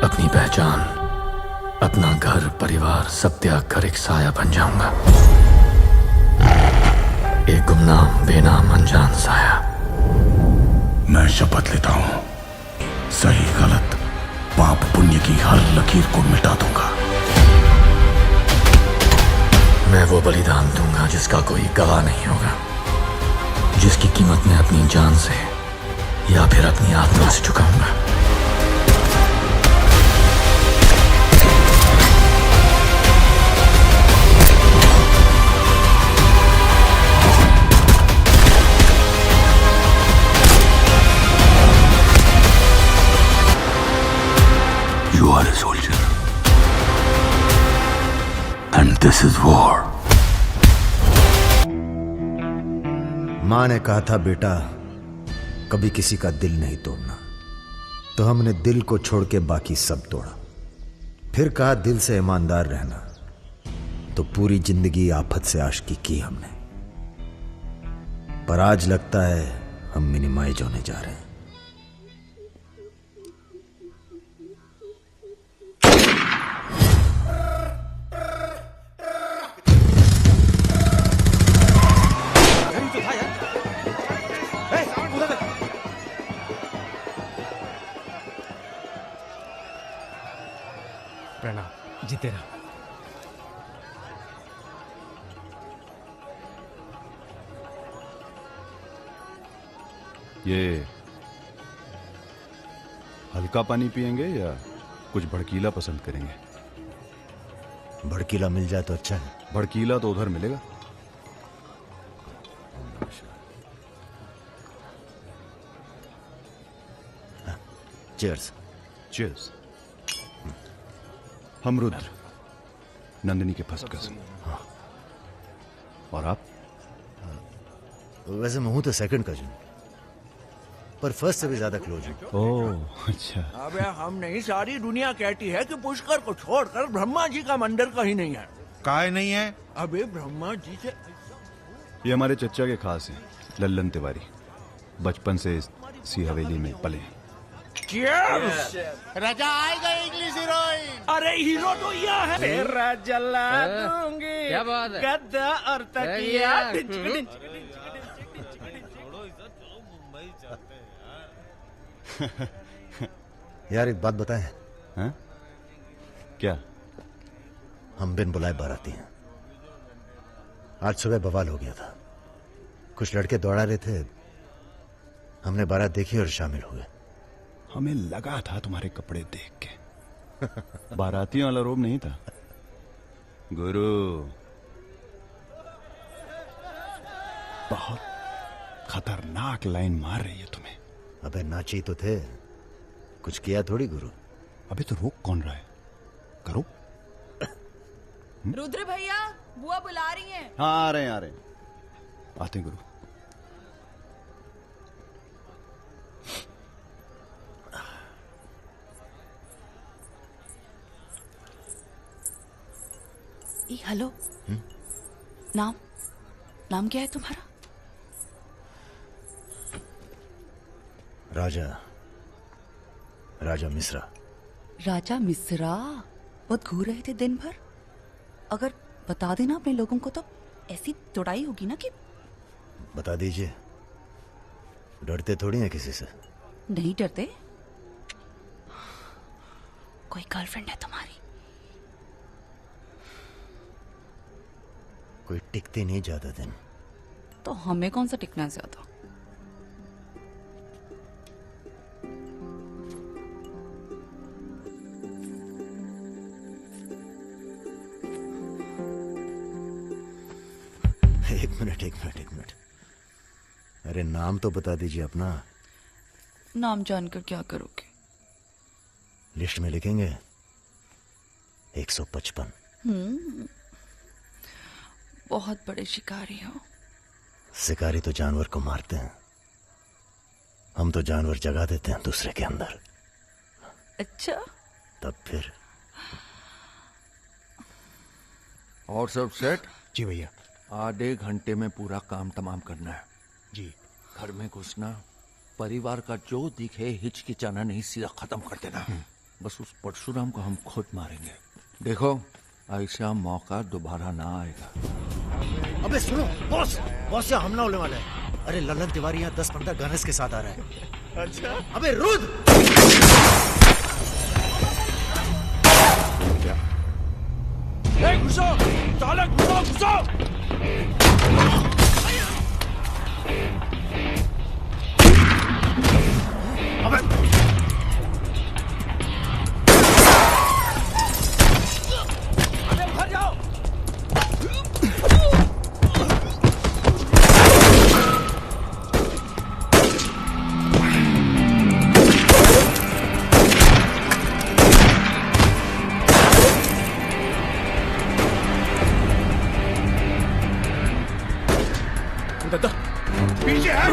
अपनी पहचान, अपना घर परिवार सब त्याग कर एक साया बन जाऊंगा। एक गुमनाम बेनाम अनजान साया। मैं शपथ लेता हूं, सही गलत पाप पुण्य की हर लकीर को मिटा दूंगा। मैं वो बलिदान दूंगा जिसका कोई गवाह नहीं होगा, जिसकी कीमत मैं अपनी जान से या फिर अपनी आत्मा से चुकाऊंगा। You are a soldier, and this is war. माँ ने कहा था, बेटा कभी किसी का दिल नहीं तोड़ना। तो हमने दिल को छोड़ के बाकी सब तोड़ा। फिर कहा दिल से ईमानदार रहना। तो पूरी जिंदगी आफत से आशिकी की हमने। पर आज लगता है हम मिनिमाइज होने जा रहे हैं। प्रणाम। जीते रहो। ये हल्का पानी पियेंगे या कुछ भड़कीला पसंद करेंगे? भड़कीला मिल जाए तो अच्छा है। भड़कीला तो उधर मिलेगा। चीयर्स। चीयर्स। हम रुद्र, नंदिनी के फर्स्ट कजिन। और आप? वैसे मैं हूं तो सेकंड कजिन, पर फर्स्ट से भी ज्यादा क्लोज हूं। ओह अच्छा। अबे हम नहीं, सारी दुनिया कहती है कि पुष्कर को छोड़कर ब्रह्मा जी का मंदिर कहीं नहीं है। काहे नहीं है? अबे ब्रह्मा जी से ये हमारे चचा के खास हैं, लल्लन तिवारी। बचपन से इसी हवेली में पले हैं। Cheers! राजा आएगा इंग्लिश हीरोइन। अरे हीरो तो यह है। तेरा जला दूंगी। क्या बात है? गद्दा और तकिया। यार एक बात बताएं। हैं? क्या? हम बिन बुलाए बाराती हैं। आज सुबह बवाल हो गया था। कुछ लड़के दौड़ा रहे थे, हमने बारात देखी और शामिल हुए। हमें लगा था तुम्हारे कपड़े देख के बारातियों वाला रोब नहीं था। गुरु बहुत खतरनाक लाइन मार रही है तुम्हें। अबे नाची तो थे, कुछ किया थोड़ी गुरु। अबे तो रोक कौन रहा है? करो। रुद्र भैया, बुआ बुला रही हैं। हाँ आ रहे हैं आते हैं गुरु। हेलो। नाम नाम क्या है तुम्हारा? राजा मिश्रा। राजा मिश्रा। बहुत घूर रहे थे दिन भर। अगर बता देना अपने लोगों को तो ऐसी तोड़ाई होगी ना कि। बता दीजिए, डरते थोड़ी हैं किसी से। नहीं डरते। कोई गर्लफ्रेंड है तुम्हारी? कोई टिकती नहीं ज्यादा दिन। तो हमें कौन सा टिकना है ज्यादा? एक मिनट। अरे नाम तो बता दीजिए अपना। नाम जानकर क्या करोगे? लिस्ट में लिखेंगे 155। बहुत बड़े शिकारी हो। शिकारी तो जानवर को मारते हैं, हम तो जानवर जगा देते हैं दूसरे के अंदर। अच्छा। तब फिर और सब सेट? जी भैया। आधे घंटे में पूरा काम तमाम करना है। जी। घर में घुसना, परिवार का जो दिखे हिचकिचाना नहीं, सीधा खत्म कर देना। बस उस परशुराम को हम खुद मारेंगे। देखो, ऐसा मौका दोबारा ना आएगा। अबे सुनो बॉस, बॉस यहाँ हमला होने वाला है। अरे ललन तिवारी यहाँ 10-15 गनर्स के साथ आ रहा है। अच्छा? अबे रुद! घुसो, साला घुसो, घुसो! पीछे है।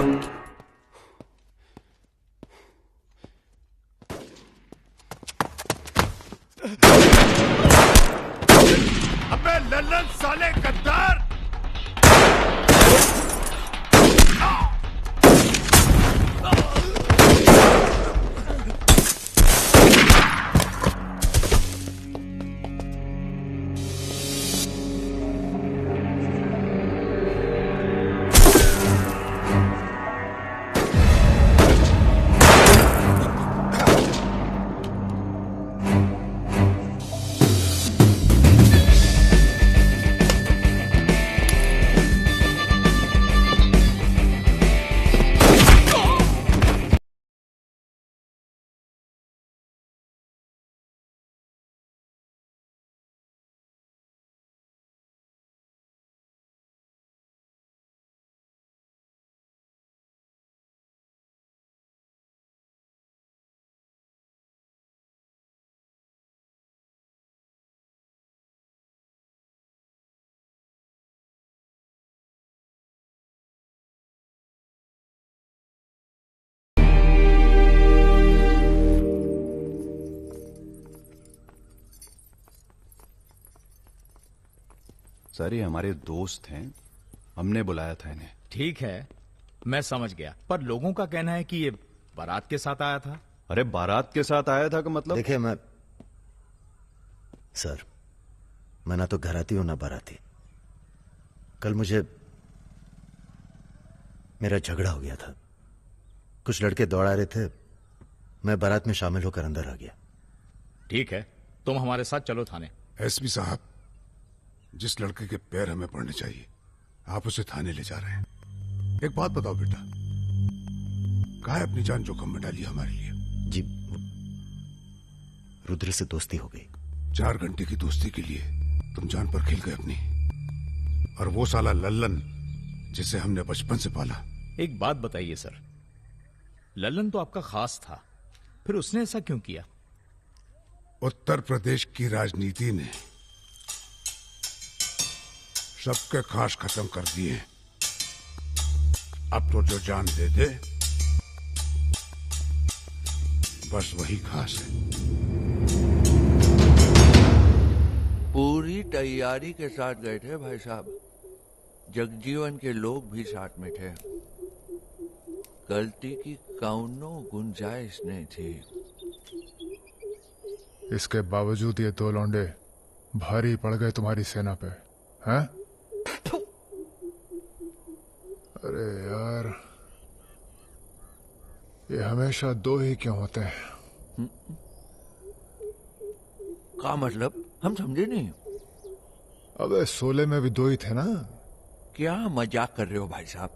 अबे लल्लन साले गद्दार! सर ये हमारे दोस्त हैं, हमने बुलाया था इन्हें। ठीक है, मैं समझ गया, पर लोगों का कहना है कि ये बारात के साथ आया था। अरे बारात के साथ आया था का मतलब? देखिए सर, मैं ना तो घराती हूं ना बाराती। कल मुझे मेरा झगड़ा हो गया था, कुछ लड़के दौड़ा रहे थे, मैं बारात में शामिल होकर अंदर आ गया। ठीक है, तुम हमारे साथ चलो थाने। एसपी साहब, जिस लड़के के पैर हमें पड़ने चाहिए आप उसे थाने ले जा रहे हैं। एक बात बताओ बेटा, काहे अपनी जान जोखिम में डाली हमारे लिए? जी, रुद्र से दोस्ती हो गई। 4 घंटे की दोस्ती के लिए तुम जान पर खेल गए अपनी, और वो साला लल्लन जिसे हमने बचपन से पाला। एक बात बताइए सर, लल्लन तो आपका खास था, फिर उसने ऐसा क्यों किया? उत्तर प्रदेश की राजनीति ने सबके खास खत्म कर दिए। अब तो जो जान दे दे बस वही खास है। पूरी तैयारी के साथ गए थे भाई साहब। जगजीवन के लोग भी साथ में थे। गलती की कौनो गुंजाइश नहीं थी। इसके बावजूद ये 2 लौंडे भारी पड़ गए तुम्हारी सेना पे, हैं? अरे यार, ये हमेशा 2 ही क्यों होते हैं? क्या मतलब? हम समझे नहीं। अबे 16 में भी 2 ही थे ना? क्या मजाक कर रहे हो भाई साहब?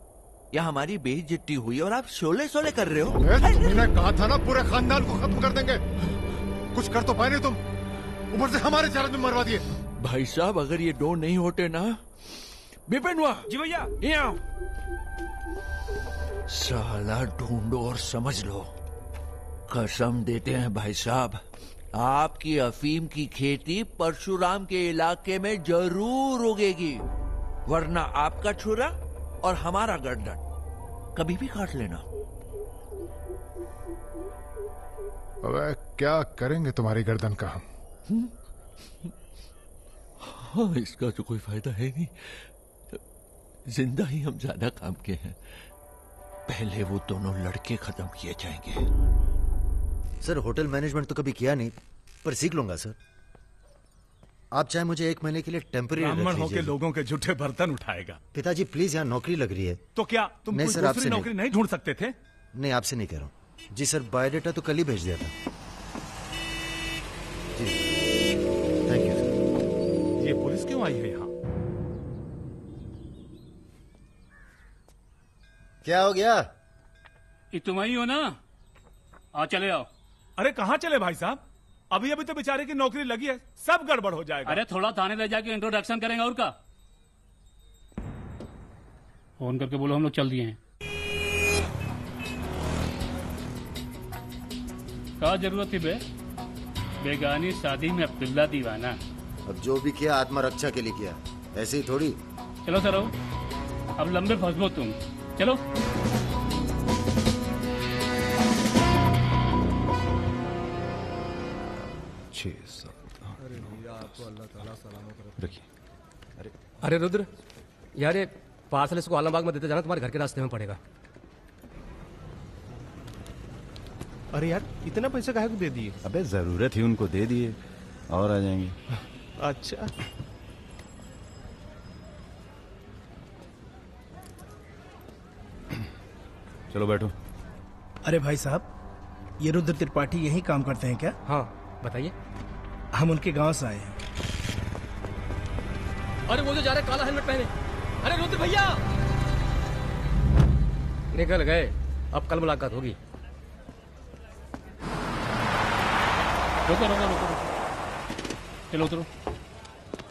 या हमारी बेइज्जती हुई और आप 16 कर रहे हो? तुमने कहा था ना पूरे खानदान को खत्म कर देंगे। कुछ कर तो पाए नहीं तुम, ऊपर से हमारे 4 आदमी मरवा दिए। भाई साहब, अगर ये 2 नहीं होते ना। बिपिन हुआ जी भैया, यहाँ साला ढूंढो और समझ लो। कसम देते हैं भाई साहब, आपकी अफीम की खेती परशुराम के इलाके में जरूर उगेगी, वरना आपका छुरा और हमारा गर्दन कभी भी काट लेना। अबे क्या करेंगे तुम्हारी गर्दन का हम? हाँ, इसका तो कोई फायदा है नहीं। जिंदा ही हम ज्यादा काम के हैं। पहले वो दोनों लड़के खत्म किए जाएंगे। सर होटल मैनेजमेंट तो कभी किया नहीं, पर सीख लूंगा सर। आप चाहे मुझे 1 महीने के लिए टेम्पररी ब्राह्मण होके लोगों के झूठे बर्तन उठाएगा। पिताजी प्लीज, यहाँ नौकरी लग रही है। तो क्या तुम नहीं कोई सर, दूसरी आपसे नौकरी नहीं ढूंढ सकते थे? नहीं, आपसे नहीं कह रहा हूँ जी सर। बायोडेटा तो कल ही भेज दिया था जी। Thank you sir. ये पुलिस क्यों आई है यहाँ? क्या हो गया? ये तुम ही हो ना? आओ चले आओ। अरे कहाँ चले भाई साहब? अभी अभी तो बेचारे की नौकरी लगी है, सब गड़बड़ हो जाएगा। अरे थोड़ा थाने ले जाके इंट्रोडक्शन करेंगे और का। फोन करके बोलो हम लोग चल दिए हैं। क्या जरूरत थी बे? बेगानी शादी में अब्दुल्ला दीवाना। अब जो भी किया आत्मरक्षा के लिए किया, ऐसे ही थोड़ी। चलो सर, अब लंबे फंसबो तुम। चलो। अरे रुद्र यार, ये पार्सल इसको आलमबाग में देते जाना, तुम्हारे घर के रास्ते में पड़ेगा। अरे यार इतना पैसा काहे को दे दिए? अबे जरूरत ही उनको दे दिए और आ जाएंगे। अच्छा चलो बैठो। अरे भाई साहब, ये रुद्र त्रिपाठी यही काम करते हैं क्या? हाँ बताइए। हम उनके गांव से आए हैं। अरे वो जो जा रहे काला हेलमेट पहने। अरे रुद्र भैया निकल गए, अब कल मुलाकात होगी। रुको रुको रुको रुको, चलो उतरो।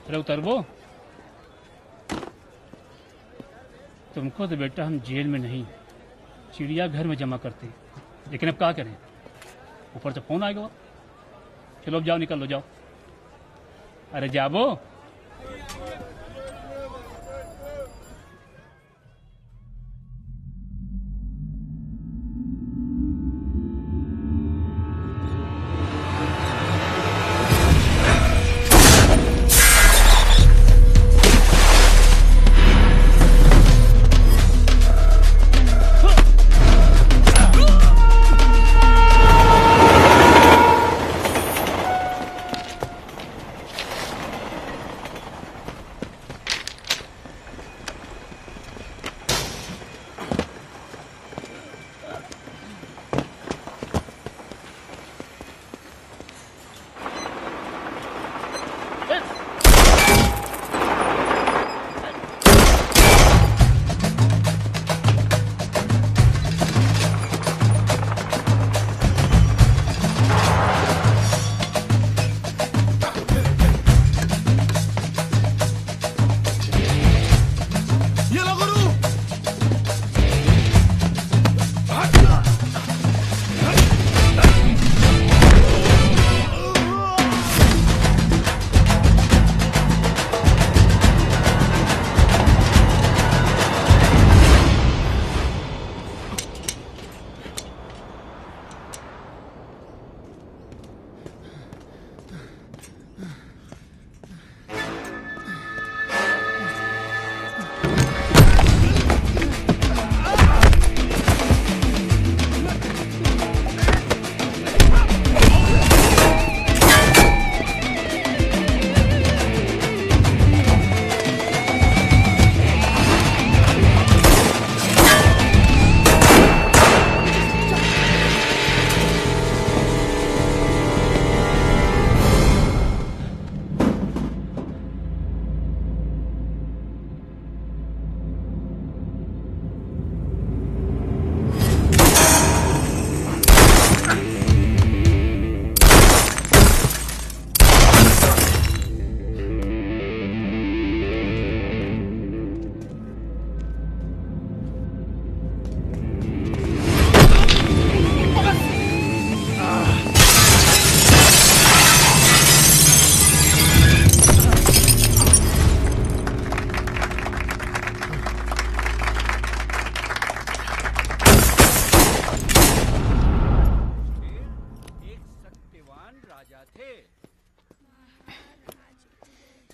अरे उतरबो। तुमको तो बेटा हम जेल में नहीं, चिड़ियाघर में जमा करते हैं, लेकिन अब क्या करें, ऊपर से फोन आएगा। चलो अब जाओ, निकल लो, जाओ। अरे जाबो।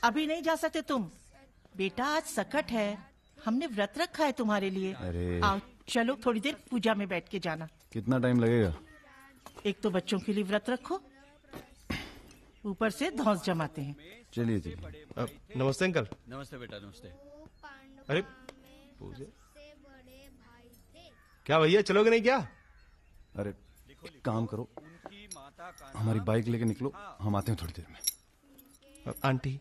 अभी नहीं जा सकते तुम बेटा, आज सकट है, हमने व्रत रखा है तुम्हारे लिए। अरे आओ चलो, थोड़ी देर पूजा में बैठ के जाना। कितना टाइम लगेगा? एक तो बच्चों के लिए व्रत रखो, ऊपर से धौंस जमाते हैं। चलिए चलिए। नमस्ते अंकल। नमस्ते बेटा, नमस्ते। अरे पूजा, क्या भैया चलोगे नहीं क्या? अरे एक काम करो, हमारी बाइक लेके निकलो, हम आते हैं थोड़ी देर में। आंटी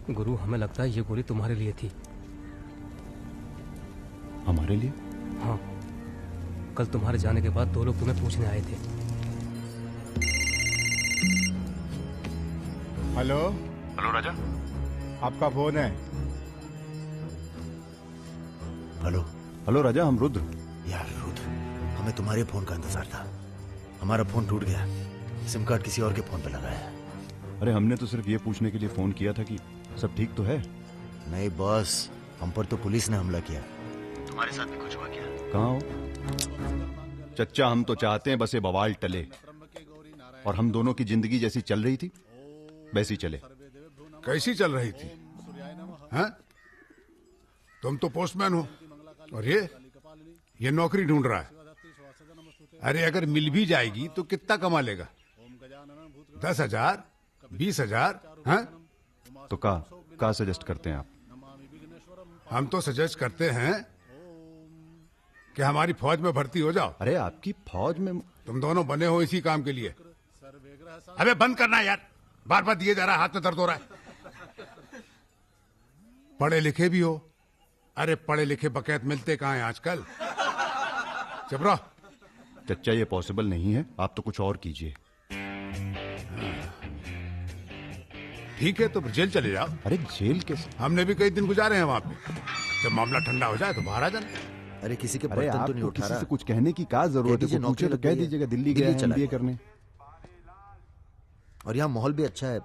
गुरु, हमें लगता है ये गोली तुम्हारे लिए थी। हमारे लिए? हाँ, कल तुम्हारे जाने के बाद 2 लोग तुम्हें पूछने आए थे। हेलो। हेलो राजा। आपका फोन है। हेलो। हेलो राजा, हम रुद्र। यार रुद्र, हमें तुम्हारे फोन का इंतजार था। हमारा फोन टूट गया, सिम कार्ड किसी और के फोन पे लगाया है। अरे हमने तो सिर्फ ये पूछने के लिए फोन किया था कि सब ठीक तो है। नहीं बॉस, हम पर तो पुलिस ने हमला किया। तुम्हारे साथ भी कुछ हुआ क्या? कहाँ हो चच्चा? हम तो चाहते हैं बस ये बवाल टले और हम दोनों की जिंदगी जैसी चल रही थी वैसी चले। कैसी चल रही थी? हैं? तुम तो पोस्टमैन हो और ये नौकरी ढूंढ रहा है। अरे अगर मिल भी जाएगी तो कितना कमा लेगा? 10,000, 20,000? हैं? तो का सजेस्ट करते हैं आप? हम तो सजेस्ट करते हैं कि हमारी फौज में भर्ती हो जाओ। अरे आपकी फौज में? तुम दोनों बने हो इसी काम के लिए। अबे बंद करना यार, बार बार दिए जा रहा है, हाथ में दर्द हो रहा है। पढ़े लिखे भी हो। अरे पढ़े लिखे बकैत मिलते कहाँ हैं आजकल? चुप रहो। चच्चा ये पॉसिबल नहीं है, आप तो कुछ और कीजिए। ठीक है तो जेल चले जाओ। अरे जेल कैसे? हमने भी कई दिन गुजारे हैं वहां पे। जब मामला ठंडा हो जाए तो बाहर आ जाना। अरे किसी के अरे बर्तन तो नहीं आपको उठा किसी रहा। से कुछ कहने की क्या जरूरत है? नौकरी पूछे तो लग कह गई है। दीजिएगा दिल्ली गया है चला MBA गया। करने। और यहाँ माहौल भी अच्छा है।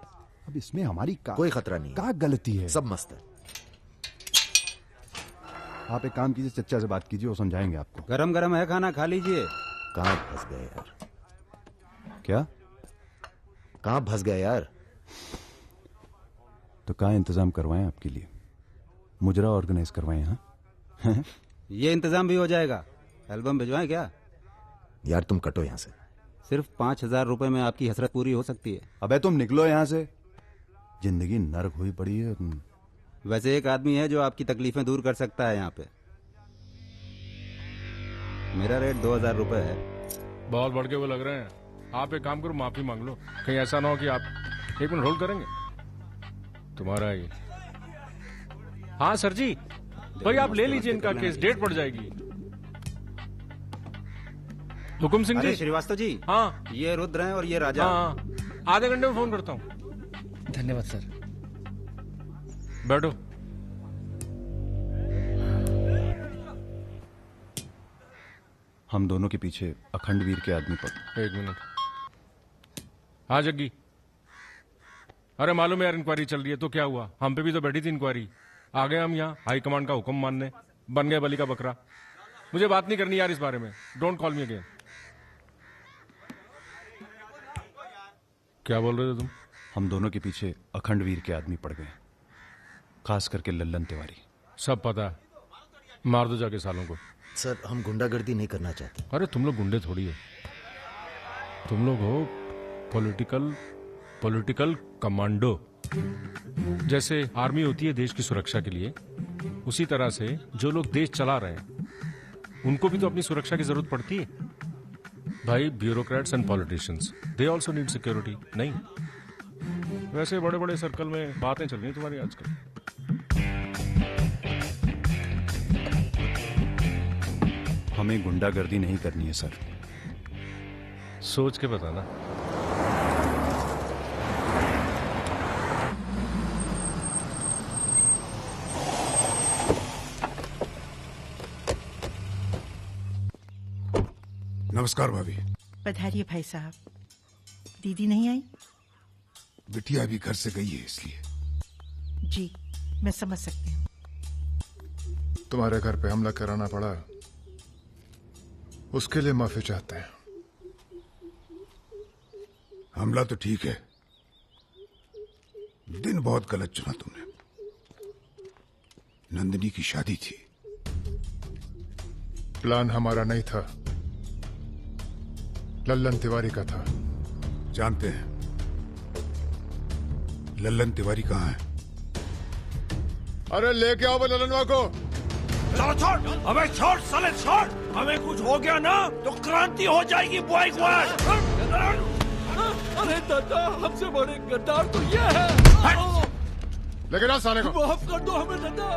अब इसमें हमारी कोई खतरा नहीं, क्या गलती है? सब मस्त है। आप एक काम कीजिए, चच्चा से बात कीजिए, वो समझाएंगे आपको। गरम गरम है, खाना खा लीजिए। कहाँ फंस गए यार? क्या? कहाँ फंस गए यार? तो क्या इंतजाम करवाएं आपके लिए? मुजरा ऑर्गेनाइज करवाएं? हाँ ये इंतजाम भी हो जाएगा। एल्बम भिजवाएं क्या? यार तुम कटो यहाँ से। सिर्फ 5,000 रुपए में आपकी हसरत पूरी हो सकती है। अबे तुम निकलो यहाँ से, जिंदगी नर्क हुई पड़ी है। वैसे एक आदमी है जो आपकी तकलीफें दूर कर सकता है यहाँ पे। मेरा रेट 2,000 रुपए है। बहुत बढ़ के वो लग रहे हैं। आप एक काम करो, माफी मांग लो। कहीं ऐसा ना हो कि आप 1 मिनट होल्ड करेंगे। तुम्हारा ही। हाँ सर जी, भाई आप ले लीजिए इनका केस, डेट पड़ जाएगी। हुकुम सिंह अरे जी। श्रीवास्तव जी। हाँ ये रुद्र हैं और ये राजा। हाँ, आधे घंटे में फोन करता हूँ। धन्यवाद सर। बैठो। हम दोनों के पीछे अखंड वीर के आदमी पर। 1 मिनट। हाँ जग्गी। अरे मालूम है यार, इंक्वायरी चल रही है तो क्या हुआ? हम पे भी तो बैठी थी इंक्वायरी। आ गए हम यहाँ हाई कमांड का हुक्म मानने, बन गए बलि का बकरा। मुझे बात नहीं करनी यार इस बारे में। Don't call me again. क्या बोल रहे थे तुम? हम दोनों के पीछे अखंड वीर के आदमी पड़ गए, खास करके लल्लन तिवारी। सब पता है, मार दो जाके सालों को। सर हम गुंडागर्दी नहीं करना चाहते। अरे तुम लोग गुंडे थोड़ी हो, तुम लोग हो पॉलिटिकल कमांडो। जैसे आर्मी होती है देश की सुरक्षा के लिए, उसी तरह से जो लोग देश चला रहे हैं उनको भी तो अपनी सुरक्षा की जरूरत पड़ती है भाई। Bureaucrats and politicians, they also need security. नहीं, वैसे बड़े बड़े सर्कल में बातें चल रही हैं तुम्हारी आजकल। हमें गुंडागर्दी नहीं करनी है सर। सोच के बताना। नमस्कार भाभी। पधारिए भाई साहब। दीदी नहीं आई? बिटिया अभी घर से गई है इसलिए। जी मैं समझ सकती हूँ। तुम्हारे घर पे हमला कराना पड़ा, उसके लिए माफी चाहते हैं। हमला तो ठीक है, दिन बहुत गलत चुना तुमने। नंदिनी की शादी थी। प्लान हमारा नहीं था, लल्लन तिवारी का था। जानते हैं। लल्लन तिवारी कहाँ है? अरे लेके आओ लल्लनवा को। चलो छोड़, हमें छोड़ साले छोड़। हमें कुछ हो गया ना तो क्रांति हो जाएगी बॉय। अरे दादा, हमसे बड़े गद्दार तो ये है। लेकिन ना साले को माफ कर दो हमें दादा।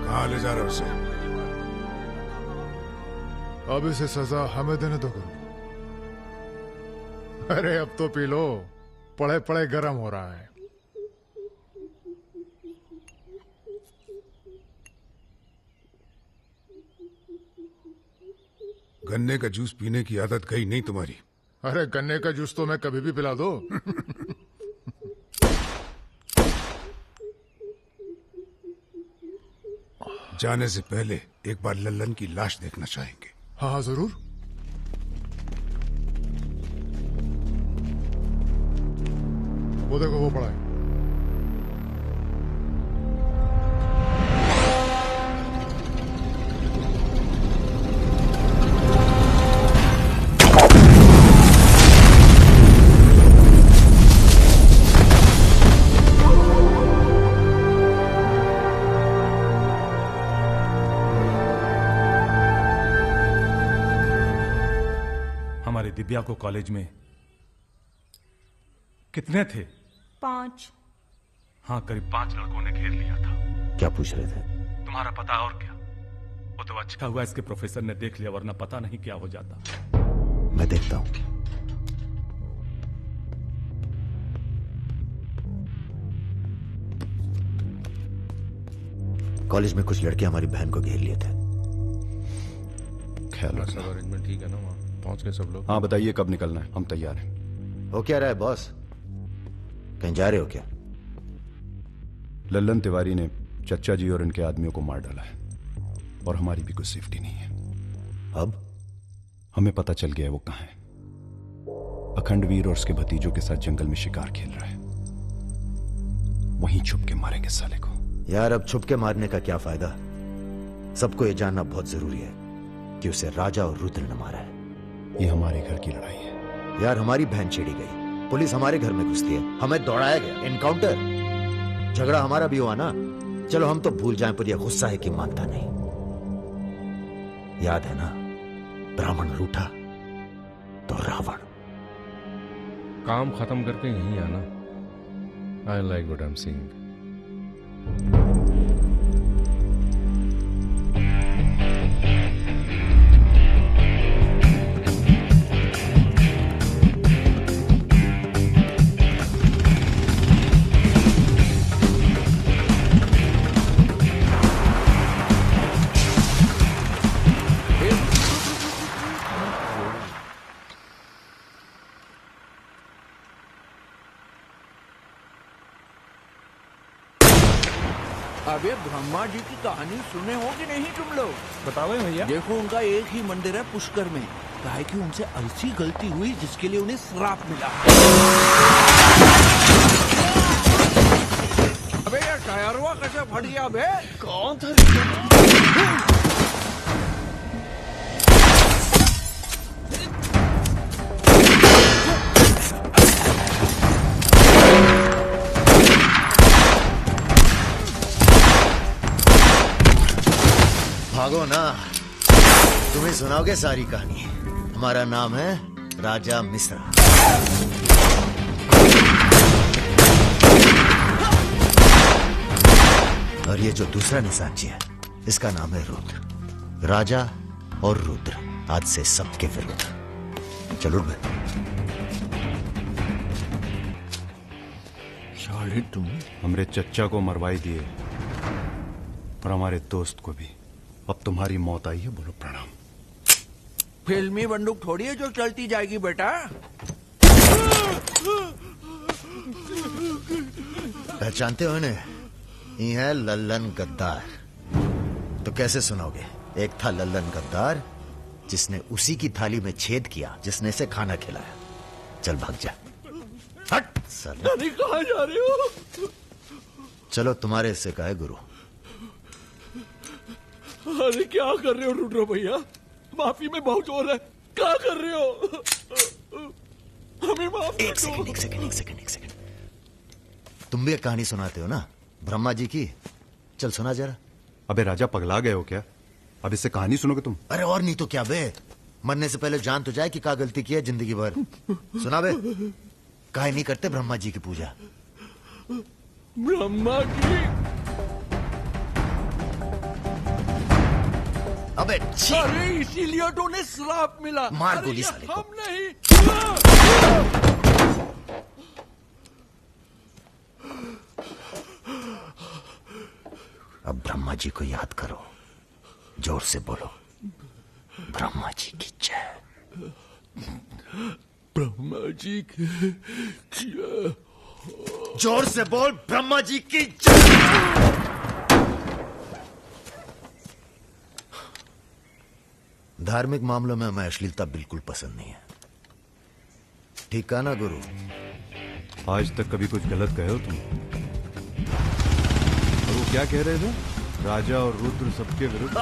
कहाँ ले जा रहे हो उसे? अब इसे सजा हमें देने दो गुरु। अरे अब तो पी लो, पड़े पड़े गर्म हो रहा है। गन्ने का जूस पीने की आदत गई नहीं तुम्हारी। अरे गन्ने का जूस तो मैं कभी भी पिला दो। जाने से पहले एक बार लल्लन की लाश देखना चाहेंगे। हाँ हाँ जरूर। वो देखो वो पड़ा है। हमारे दिव्या को कॉलेज में कितने थे? 5। हाँ, करीब 5 लड़कों ने घेर लिया था। क्या पूछ रहे थे? तुम्हारा पता और क्या? वो तो अच्छा हुआ इसके प्रोफेसर ने देख लिया, वरना पता नहीं क्या हो जाता। मैं देखता हूं। कॉलेज में कुछ लड़के हमारी बहन को घेर लिए थे। ख्याल रखना। सब अरेंजमेंट ठीक है ना? वहाँ पहुंच गए सब लोग? हाँ बताइए कब निकलना है, हम तैयार हैं। हो क्या रहा है बॉस? कहीं जा रहे हो क्या? लल्लन तिवारी ने चच्चा जी और इनके आदमियों को मार डाला है और हमारी भी कुछ सेफ्टी नहीं है। अब हमें पता चल गया है वो कहां है। अखंडवीर और उसके भतीजों के साथ जंगल में शिकार खेल रहा है। वहीं छुप के मारेंगे साले को। यार अब छुप के मारने का क्या फायदा? सबको ये जानना बहुत जरूरी है कि उसे राजा और रुद्र ने मारा है। ये हमारे घर की लड़ाई है। यार हमारी बहन छेड़ी गई, पुलिस हमारे घर में घुसती है, हमें दौड़ाया गया, एनकाउंटर। झगड़ा हमारा भी हुआ ना। चलो हम तो भूल जाएं, पर यह गुस्सा है कि मानता नहीं। याद है ना, ब्राह्मण रूठा तो रावण। काम खत्म करके यहीं आना। I like what I am seeing. अबे ब्रह्मा जी की कहानी सुने हो कि नहीं तुम लोग? बताओ भैया। देखो उनका एक ही मंदिर है पुष्कर में। काहे कि उनसे ऐसी गलती हुई जिसके लिए उन्हें श्राप मिला। अबे यार टायरवा कैसे फट गया बे? कौन था? भागो ना, तुम्हें सुनाओगे सारी कहानी। हमारा नाम है राजा मिश्रा। और ये जो दूसरा निशानची है, इसका नाम है रुद्र। राजा और रुद्र आज से सबके विरुद्ध। चलो बे। साले तुम हमरे चच्चा को मरवाई दिए और हमारे दोस्त को भी। अब तुम्हारी मौत आई है, बोलो प्रणाम। फिल्मी बंदूक थोड़ी है जो चलती जाएगी बेटा। पहचानते हो इन्हें? ये है लल्लन गद्दार। तो कैसे सुनाओगे? एक था लल्लन गद्दार जिसने उसी की थाली में छेद किया जिसने इसे खाना खिलाया। चल भाग जा। हट साले। अरे कहाँ जा रहे हो? चलो तुम्हारे हिस्से का है गुरु। अरे क्या कर रहे हो रुद्र भैया? माफी में बहुत जोर है, क्या कर रहे हो? हमें माफ कर दो। एक सेकंड। तुम भी एक कहानी सुनाते हो ना ब्रह्मा जी की, चल सुना जरा। अबे राजा पगला गए हो क्या? अब इससे कहानी सुनोगे तुम? अरे और नहीं तो क्या बे, मरने से पहले जान तो जाए कि क्या गलती की है जिंदगी भर। सुना बे, काहे नहीं करते ब्रह्मा जी की पूजा? ब्रह्मा की? अबे अरे इसीलिए तो उन्हें श्राप मिला। मार अरे गोली यार, साले को। हम नहीं। अब ब्रह्मा जी को याद करो, जोर से बोलो, ब्रह्मा जी की जय। ब्रह्मा जी की जय। जोर से बोल, ब्रह्मा जी की जय। धार्मिक मामलों में हमें अश्लीलता बिल्कुल पसंद नहीं है, ठीक है ना गुरु? आज तक कभी कुछ गलत कहे हो तुम? और वो क्या कह रहे थे? राजा और रुद्र सबके विरुद्ध?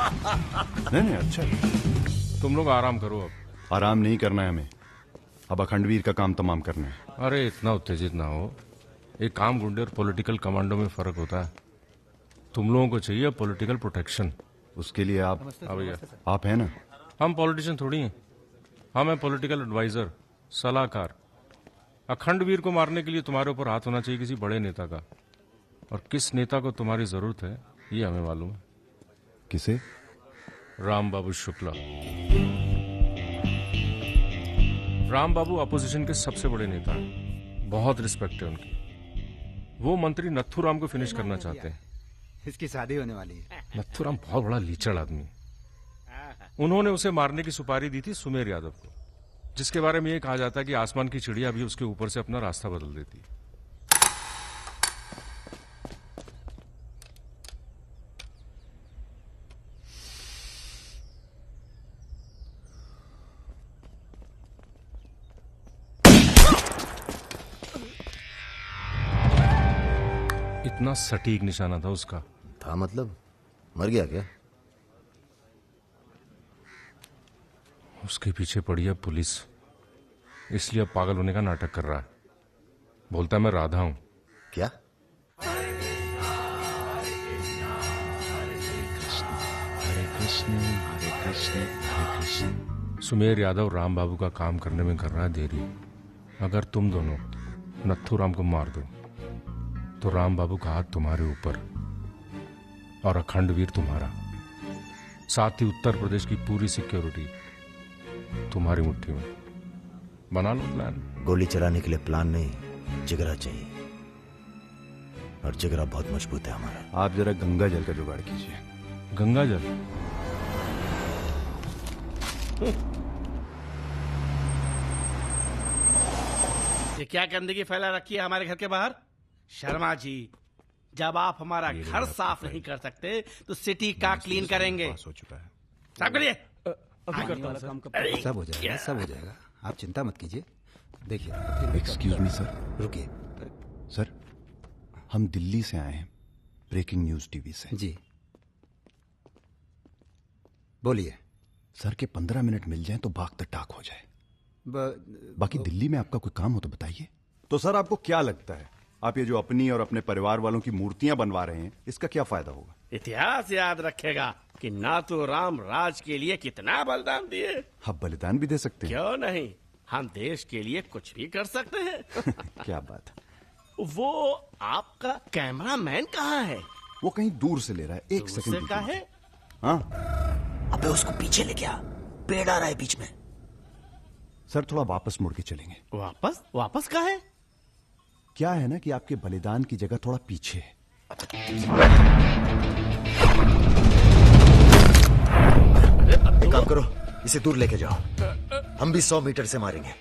नहीं अच्छा। तुम लोग आराम करो अब। आराम नहीं करना है हमें, अब अखंडवीर का काम तमाम करना है। अरे इतना उत्तेजित ना हो, एक काम गुंडे और पॉलिटिकल कमांडो में फर्क होता है। तुम लोगों को चाहिए पॉलिटिकल प्रोटेक्शन। उसके लिए आप भैया आप हैं ना? हम पॉलिटिशियन थोड़ी हैं, हम हैं पॉलिटिकल एडवाइजर, सलाहकार। अखंडवीर को मारने के लिए तुम्हारे ऊपर हाथ होना चाहिए किसी बड़े नेता का, और किस नेता को तुम्हारी जरूरत है ये हमें मालूम है। किसे? राम बाबू शुक्ला। राम बाबू अपोजिशन के सबसे बड़े नेता हैं, बहुत रिस्पेक्ट है उनकी। वो मंत्री नथुराम को फिनिश करना चाहते हैं। इसकी शादी होने वाली है। नथुराम बहुत बड़ा लीचड़ आदमी है। उन्होंने उसे मारने की सुपारी दी थी सुमेर यादव को, जिसके बारे में ये कहा जाता है कि आसमान की चिड़िया भी उसके ऊपर से अपना रास्ता बदल देती है। इतना सटीक निशाना था उसका। था मतलब मर गया क्या? उसके पीछे पड़ी है पुलिस, इसलिए अब पागल होने का नाटक कर रहा है। बोलता है मैं राधा हूं। क्या? सुमेर यादव राम बाबू का काम करने में कर रहा है देरी। अगर तुम दोनों नथुराम को मार दो तो राम बाबू का हाथ तुम्हारे ऊपर और अखंडवीर तुम्हारा, साथ ही उत्तर प्रदेश की पूरी सिक्योरिटी तुम्हारी मुट्ठी में। बना लो प्लान। गोली चलाने के लिए प्लान नहीं, जिगरा चाहिए, और जिगरा बहुत मजबूत है हमारा। आप जरा गंगा जल का जुगाड़ कीजिए। गंगा जल? ये क्या गंदगी फैला रखी है हमारे घर के बाहर? शर्मा जी, जब आप हमारा घर साफ नहीं कर सकते तो सिटी का क्लीन करेंगे। हो चुका है। साफ करिए। सब हो जाएगा, सब हो जाएगा, आप चिंता मत कीजिए। देखिए, एक्सक्यूज मी सर। रुकिए सर, हम दिल्ली से आए हैं, ब्रेकिंग न्यूज टीवी से। जी बोलिए। सर के 15 मिनट मिल जाएं तो बाग द टाक हो जाए। बाकी दिल्ली में आपका कोई काम हो तो बताइए। तो सर आपको क्या लगता है, आप ये जो अपनी और अपने परिवार वालों की मूर्तियां बनवा रहे हैं, इसका क्या फायदा होगा? इतिहास याद रखेगा कि नाथुराम राज के लिए कितना बलिदान दिए। आप बलिदान भी दे सकते हैं। क्यों नहीं, हम देश के लिए कुछ भी कर सकते हैं। क्या बात है। वो आपका कैमरामैन कहाँ है? वो कहीं दूर से ले रहा है, एक सेकंड का है। हाँ, अबे उसको पीछे ले गया, पेड़ आ रहा है बीच में। सर थोड़ा वापस मुड़ के चलेंगे। वापस? वापस कहाँ है? क्या है ना कि आपके बलिदान की जगह थोड़ा पीछे है। एक काम करो, इसे दूर लेके जाओ, हम भी 100 मीटर से मारेंगे।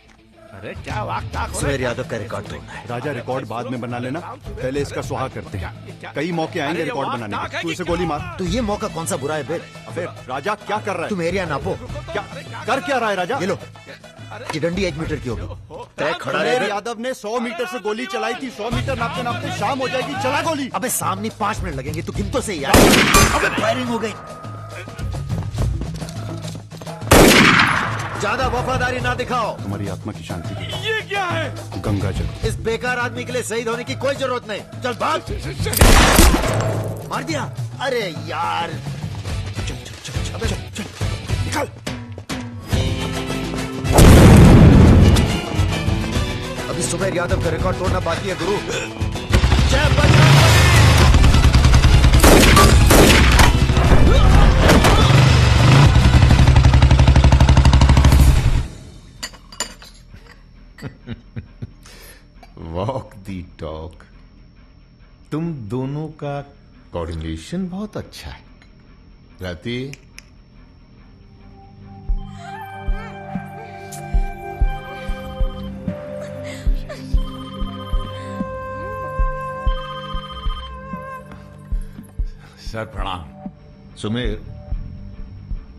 अरे क्या वाकताक। सुमेर यादव का रिकॉर्ड तोड़ना है। राजा रिकॉर्ड बाद में बना लेना, पहले इसका सुहा करते हैं। कई मौके आएंगे रिकॉर्ड बनाने के। तू इसे गोली मार। तो ये मौका कौन सा बुरा है बे? अबे राजा क्या कर रहा है? तुम एरिया नापो। क्या कर क्या रहा है राजा? ये लो, ये डंडी 1 मीटर की होगी। तय खड़ा रहे। यादव ने 100 मीटर से गोली चलाई थी, 100 मीटर नापते नापते शाम हो जाएगी, चला गोली। अबे सामने 5 मिनट लगेंगे, तू गिन तो सही यार। अबे फायरिंग हो गई। ज्यादा वफादारी ना दिखाओ। तुम्हारी आत्मा की शांति के लिए। ये क्या है? गंगा जल। इस बेकार आदमी के लिए शहीद होने की कोई जरूरत नहीं। चल भाग। मार दिया? अरे यार, चल चल चल चल चल, चल। निकल। अभी सुबह यादव का रिकॉर्ड तोड़ना बाकी है गुरु। जय बजरंगबली। वॉक दी टॉक। तुम दोनों का कोऑर्डिनेशन बहुत अच्छा है। रति, सर प्रणाम। सुमेर,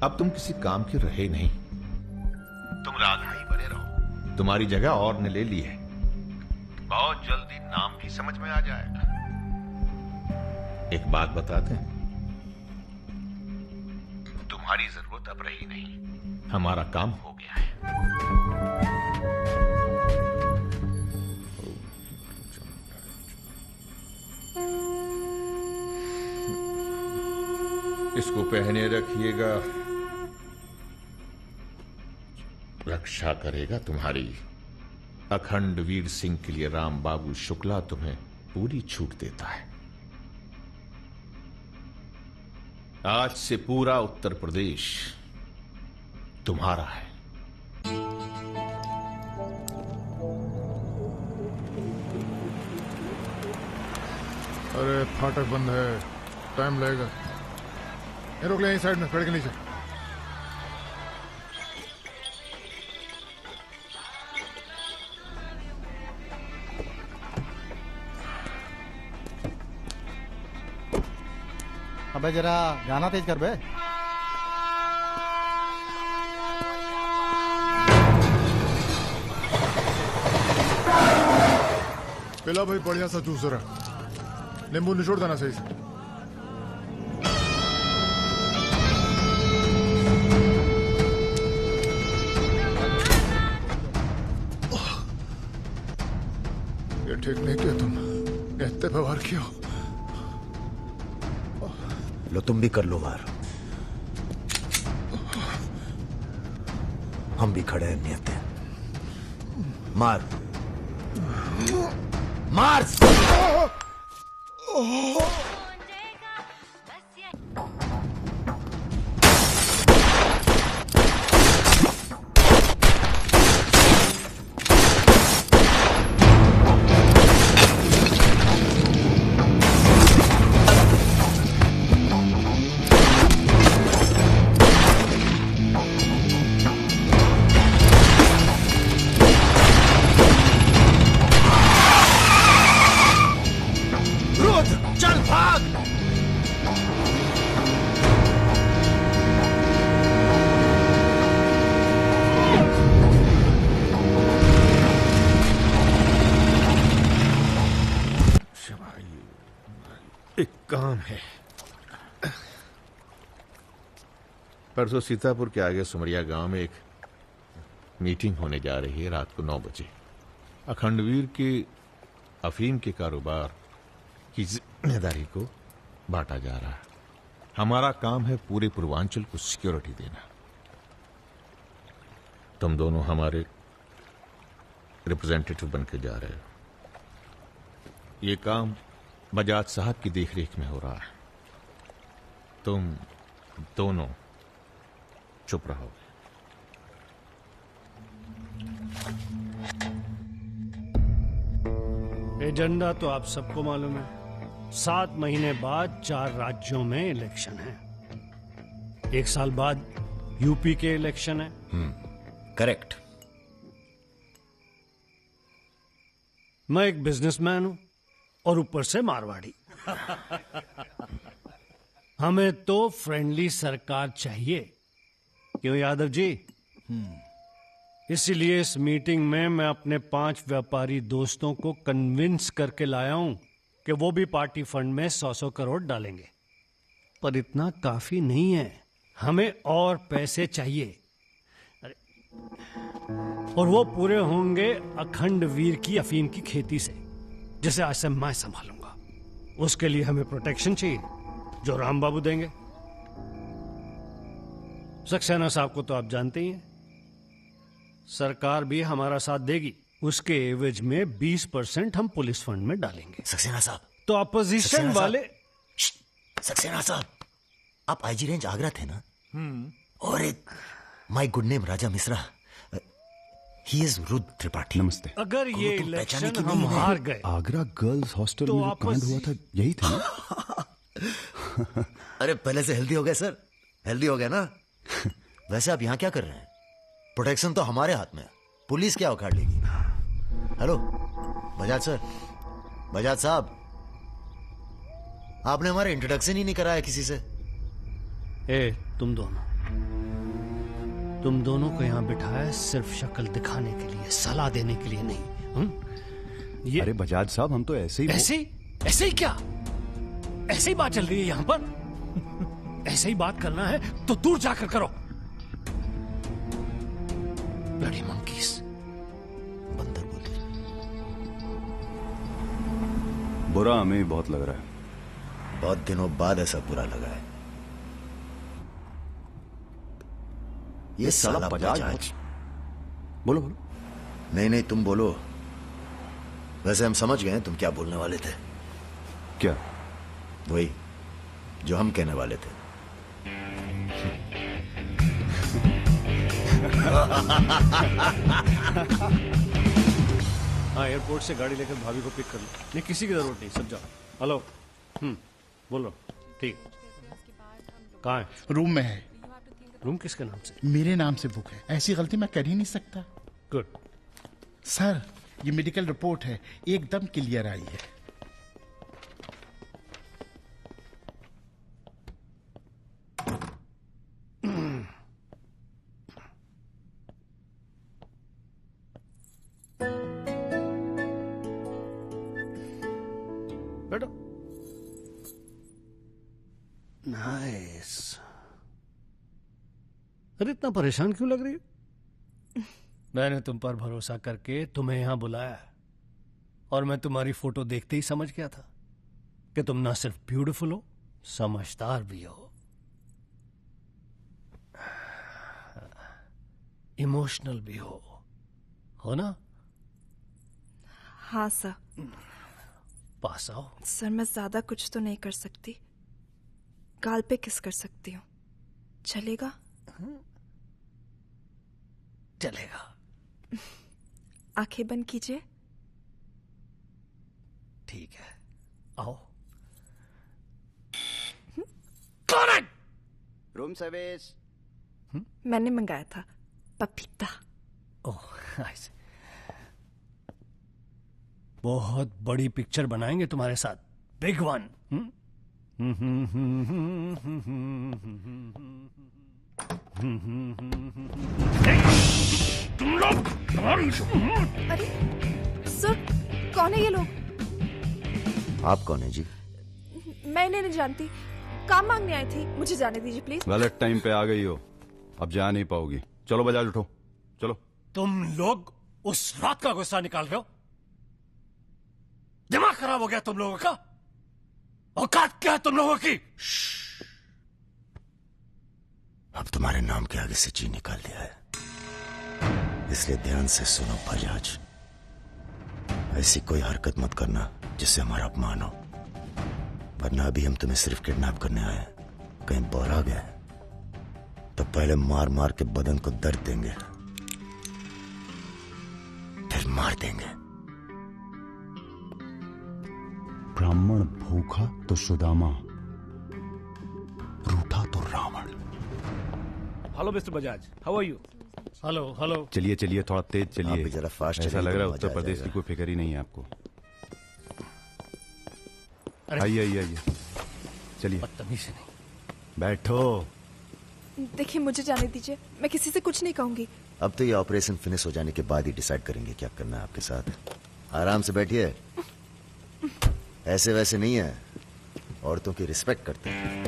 अब तुम किसी काम के रहे नहीं, तुम राधा ही बने रहो। तुम्हारी जगह और ने ले ली है। बहुत जल्दी नाम भी समझ में आ जाएगा। एक बात बताते हैं, तुम्हारी जरूरत अब रही नहीं, हमारा काम हो गया है। इसको पहने रखिएगा, रक्षा करेगा तुम्हारी। अखंड वीर सिंह के लिए राम बाबू शुक्ला तुम्हें पूरी छूट देता है। आज से पूरा उत्तर प्रदेश तुम्हारा है। अरे फाटक बंद है, टाइम लगेगा। ये रोक ले यहीं साइड में, पेड़ के नीचे। अबे जरा गाना तेज कर बे। पिला भाई बढ़िया सा जूस जरा, नींबू निचोड़ देना सही से। ये ठीक नहीं किया तुम, इतने व्यवहार किया। लो तुम भी कर लो वार। हम भी खड़े हैं नियत है। मार मार। चल भाग। एक काम है। परसों सीतापुर के आगे सुमरिया गांव में एक मीटिंग होने जा रही है रात को 9 बजे। अखंडवीर के अफीम के कारोबार की जिम्मेदारी को बांटा जा रहा है। हमारा काम है पूरे पूर्वांचल को सिक्योरिटी देना। तुम दोनों हमारे रिप्रेजेंटेटिव बन के जा रहे हो। ये काम बजाज साहब की देखरेख में हो रहा है। तुम दोनों चुप रहोगे। एजेंडा तो आप सबको मालूम है। 7 महीने बाद 4 राज्यों में इलेक्शन है। 1 साल बाद यूपी के इलेक्शन है। करेक्ट। मैं एक बिजनेसमैन हूं और ऊपर से मारवाड़ी। हमें तो फ्रेंडली सरकार चाहिए। क्यों यादव जी? इसीलिए इस मीटिंग में मैं अपने 5 व्यापारी दोस्तों को कन्विंस करके लाया हूं कि वो भी पार्टी फंड में 100-100 करोड़ डालेंगे। पर इतना काफी नहीं है, हमें और पैसे चाहिए। और वो पूरे होंगे अखंड वीर की अफीम की खेती से, जिसे आज से मैं संभालूंगा। उसके लिए हमें प्रोटेक्शन चाहिए, जो राम बाबू देंगे। सक्सेना साहब को तो आप जानते ही हैं, सरकार भी हमारा साथ देगी। उसके एवज में 20% हम पुलिस फंड में डालेंगे। सक्सेना साहब, तो अपोजिशन वाले। सक्सेना साहब, आप आईजी रेंज आगरा थे ना? और एक my good name Raja Mishra, he is Rudra Tripathi. नमस्ते। अगर ये इलेक्शन हम हार गए, आगरा गर्ल्स हॉस्टल तो में जो कांड हुआ था यही था ना? अरे पहले से हेल्दी हो गए सर, हेल्दी हो गए ना। वैसे आप यहाँ क्या कर रहे हैं? प्रोटेक्शन तो हमारे हाथ में है, पुलिस क्या उखाड़ लेगी? हेलो बजाज सर, बजाज साहब, आपने हमारा इंट्रोडक्शन ही नहीं कराया किसी से। तुम दोनों को यहाँ बिठाया सिर्फ शक्ल दिखाने के लिए, सलाह देने के लिए नहीं। अरे बजाज साहब, हम तो ऐसे ही ऐसे ही क्या? ऐसे ही बात चल रही है यहाँ पर। ऐसे ही बात करना है तो दूर जाकर करो। ब्लडी मंकीज, बंदर बोल। बुरा हमें भी बहुत लग रहा है। बहुत दिनों बाद ऐसा बुरा लगा है। ये साला बजाज। बोलो। नहीं तुम बोलो। वैसे हम समझ गए तुम क्या बोलने वाले थे। क्या? वही जो हम कहने वाले थे। हाँ, एयरपोर्ट से गाड़ी लेकर भाभी को पिक कर लो। नहीं, किसी की जरूरत नहीं, सब जाओ। हेलो, बोलो। ठीक, कहाँ है? रूम में है। रूम किसके नाम से? मेरे नाम से बुक है, ऐसी गलती मैं कर ही नहीं सकता। गुड सर, ये मेडिकल रिपोर्ट है, एकदम क्लियर आई है। बैठो। नाइस। अरे इतना परेशान क्यों लग रही है? मैंने तुम पर भरोसा करके तुम्हें यहां बुलाया, और मैं तुम्हारी फोटो देखते ही समझ गया था कि तुम ना सिर्फ ब्यूटीफुल हो, समझदार भी हो, इमोशनल भी हो ना? हाँ सर। पास आओ। सर, मैं ज्यादा कुछ तो नहीं कर सकती, गाल पे किस कर सकती हूँ, चलेगा? चलेगा। आंखें बंद कीजिए। ठीक है, आओ। कौन है? Room service. मैंने मंगाया था, पपीता। ओह, ऐसे। बहुत बड़ी पिक्चर बनाएंगे तुम्हारे साथ, बिग वन। तुम लोग। अरे सर, कौन है ये लोग? आप कौन है जी? मैं इन्हें नहीं जानती, काम मांगने आई थी, मुझे जाने दीजिए प्लीज। गलत टाइम पे आ गई हो, अब जा नहीं पाओगी। चलो बजाज, उठो, चलो। तुम लोग उस रात का गुस्सा निकाल रहे हो? दिमाग खराब हो गया तुम लोगों का? औकात क्या है तुम लोगों की? अब तुम्हारे नाम के आगे से जी निकाल दिया है, इसलिए ध्यान से सुनो बजाज। ऐसी कोई हरकत मत करना जिससे हमारा अपमान हो, वरना अभी हम तुम्हें सिर्फ किडनैप करने आए हैं। कहीं बौरा गए तो पहले मार मार के बदन को दर्द देंगे, फिर मार देंगे। ब्राह्मण भूखा तो सुदामा, रूठा तो Ravan. Hello mister Bajaj, how are you? Hello. चलिए चलिए, थोड़ा तेज चलिए। आप जरा फास्ट ऐसा चलिए लग रहा है तो उत्तर मजा आ प्रदेश की जाएगा। कोई फिक्र ही नहीं है आपको। आइए। चलिए। बदतमीजी नहीं। बैठो। देखिए, मुझे जाने दीजिए, मैं किसी से कुछ नहीं कहूंगी। अब तो ये ऑपरेशन फिनिश हो जाने के बाद ही डिसाइड करेंगे क्या करना है आपके साथ। आराम से बैठिए, ऐसे वैसे नहीं है, औरतों की रिस्पेक्ट करते हैं।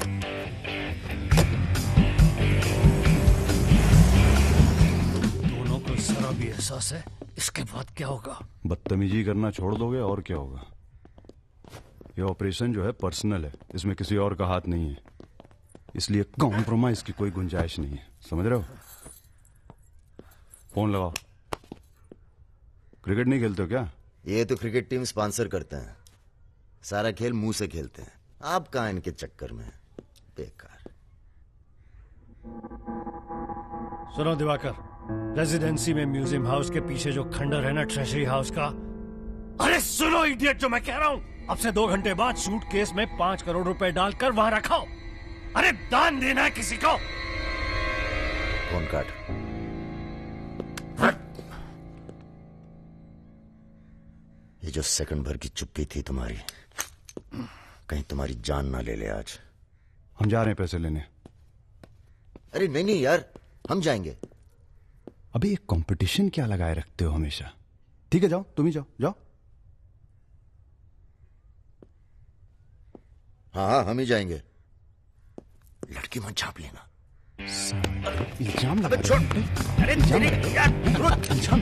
दोनों को जरा भी एहसास है इसके बाद क्या होगा? बदतमीजी करना छोड़ दोगे और क्या होगा। ये ऑपरेशन जो है पर्सनल है, इसमें किसी और का हाथ नहीं है, इसलिए कॉम्प्रोमाइज की कोई गुंजाइश नहीं है, समझ रहे हो? फोन लगाओ। क्रिकेट नहीं खेलते हो क्या? ये तो क्रिकेट टीम स्पॉन्सर करते हैं, सारा खेल मुंह से खेलते हैं। आप कहां इनके चक्कर में, बेकार। सुनो दिवाकर, रेजिडेंसी में म्यूजियम हाउस के पीछे जो खंडर है ना ट्रेजरी हाउस का, अरे सुनो इडियट, जो मैं कह रहा हूं, अब से 2 घंटे बाद सूटकेस में 5 करोड़ रुपए डालकर वहां रखो। अरे दान देना है किसी को। फोन काट। ये जो सेकंड भर की चुप्पी थी तुम्हारी, कहीं तुम्हारी जान ना ले ले आज। हम जा रहे हैं पैसे लेने। अरे नहीं नहीं यार, हम जाएंगे। अबे एक कंपटीशन क्या लगाए रखते हो हमेशा। ठीक है जाओ, तुम ही जाओ, जाओ। हाँ हाँ हम ही जाएंगे। लड़की मत झाप लेना। इल्जाम अबे छोड़। अरे यार इल्जाम।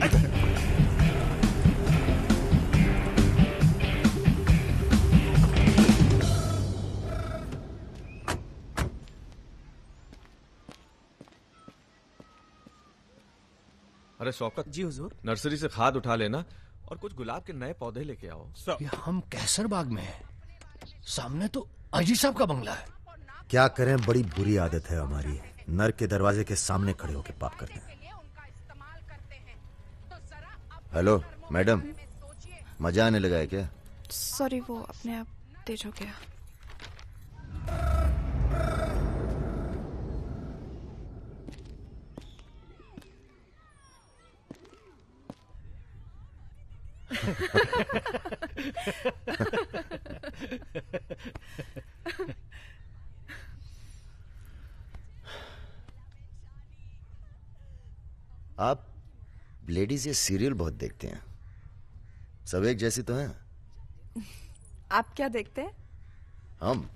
अरे शौकत जी हुजूर। नर्सरी से खाद उठा लेना और कुछ गुलाब के नए पौधे लेके आओ। ये हम कैसर बाग में हैं, सामने तो अजी साहब का बंगला है। क्या करें, बड़ी बुरी आदत है हमारी, नर के दरवाजे के सामने खड़े होकर पाप करते हैं। हेलो मैडम, मजा आने लगा है क्या? सॉरी, वो अपने आप तेज हो गया। आप लेडीज ये सीरियल बहुत देखते हैं, सब एक जैसी तो हैं। आप क्या देखते हैं? हम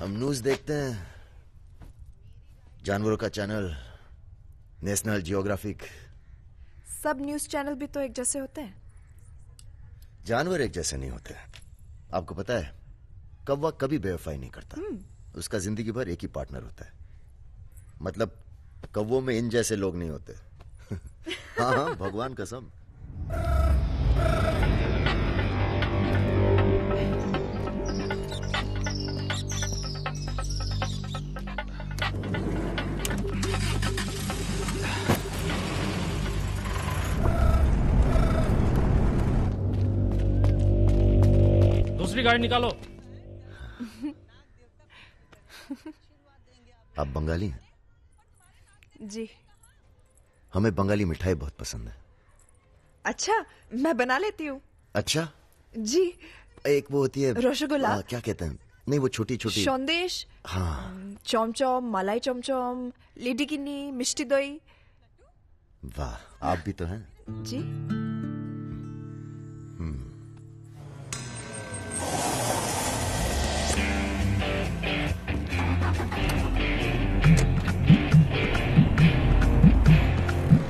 न्यूज देखते हैं, जानवरों का चैनल, नेशनल जियोग्राफिक। सब न्यूज चैनल भी तो एक जैसे होते हैं। जानवर एक जैसे नहीं होते। आपको पता है, कौवा कभी बेवफाई नहीं करता, उसका जिंदगी भर एक ही पार्टनर होता है। मतलब कौवों में इन जैसे लोग नहीं होते। हाँ हाँ भगवान कसम। दूसरी गाड़ी निकालो। आप बंगाली हैं? जी। हमें बंगाली मिठाई बहुत पसंद है। अच्छा, मैं बना लेती हूँ। अच्छा जी। एक वो होती है रसगुल्ला। क्या कहते हैं, नहीं वो छोटी छोटी। सौंदेश। हाँ। चमचम, मलाई चमचम, लेडी किन्नी, मिष्टी दही। वाह, आप भी तो हैं। जी।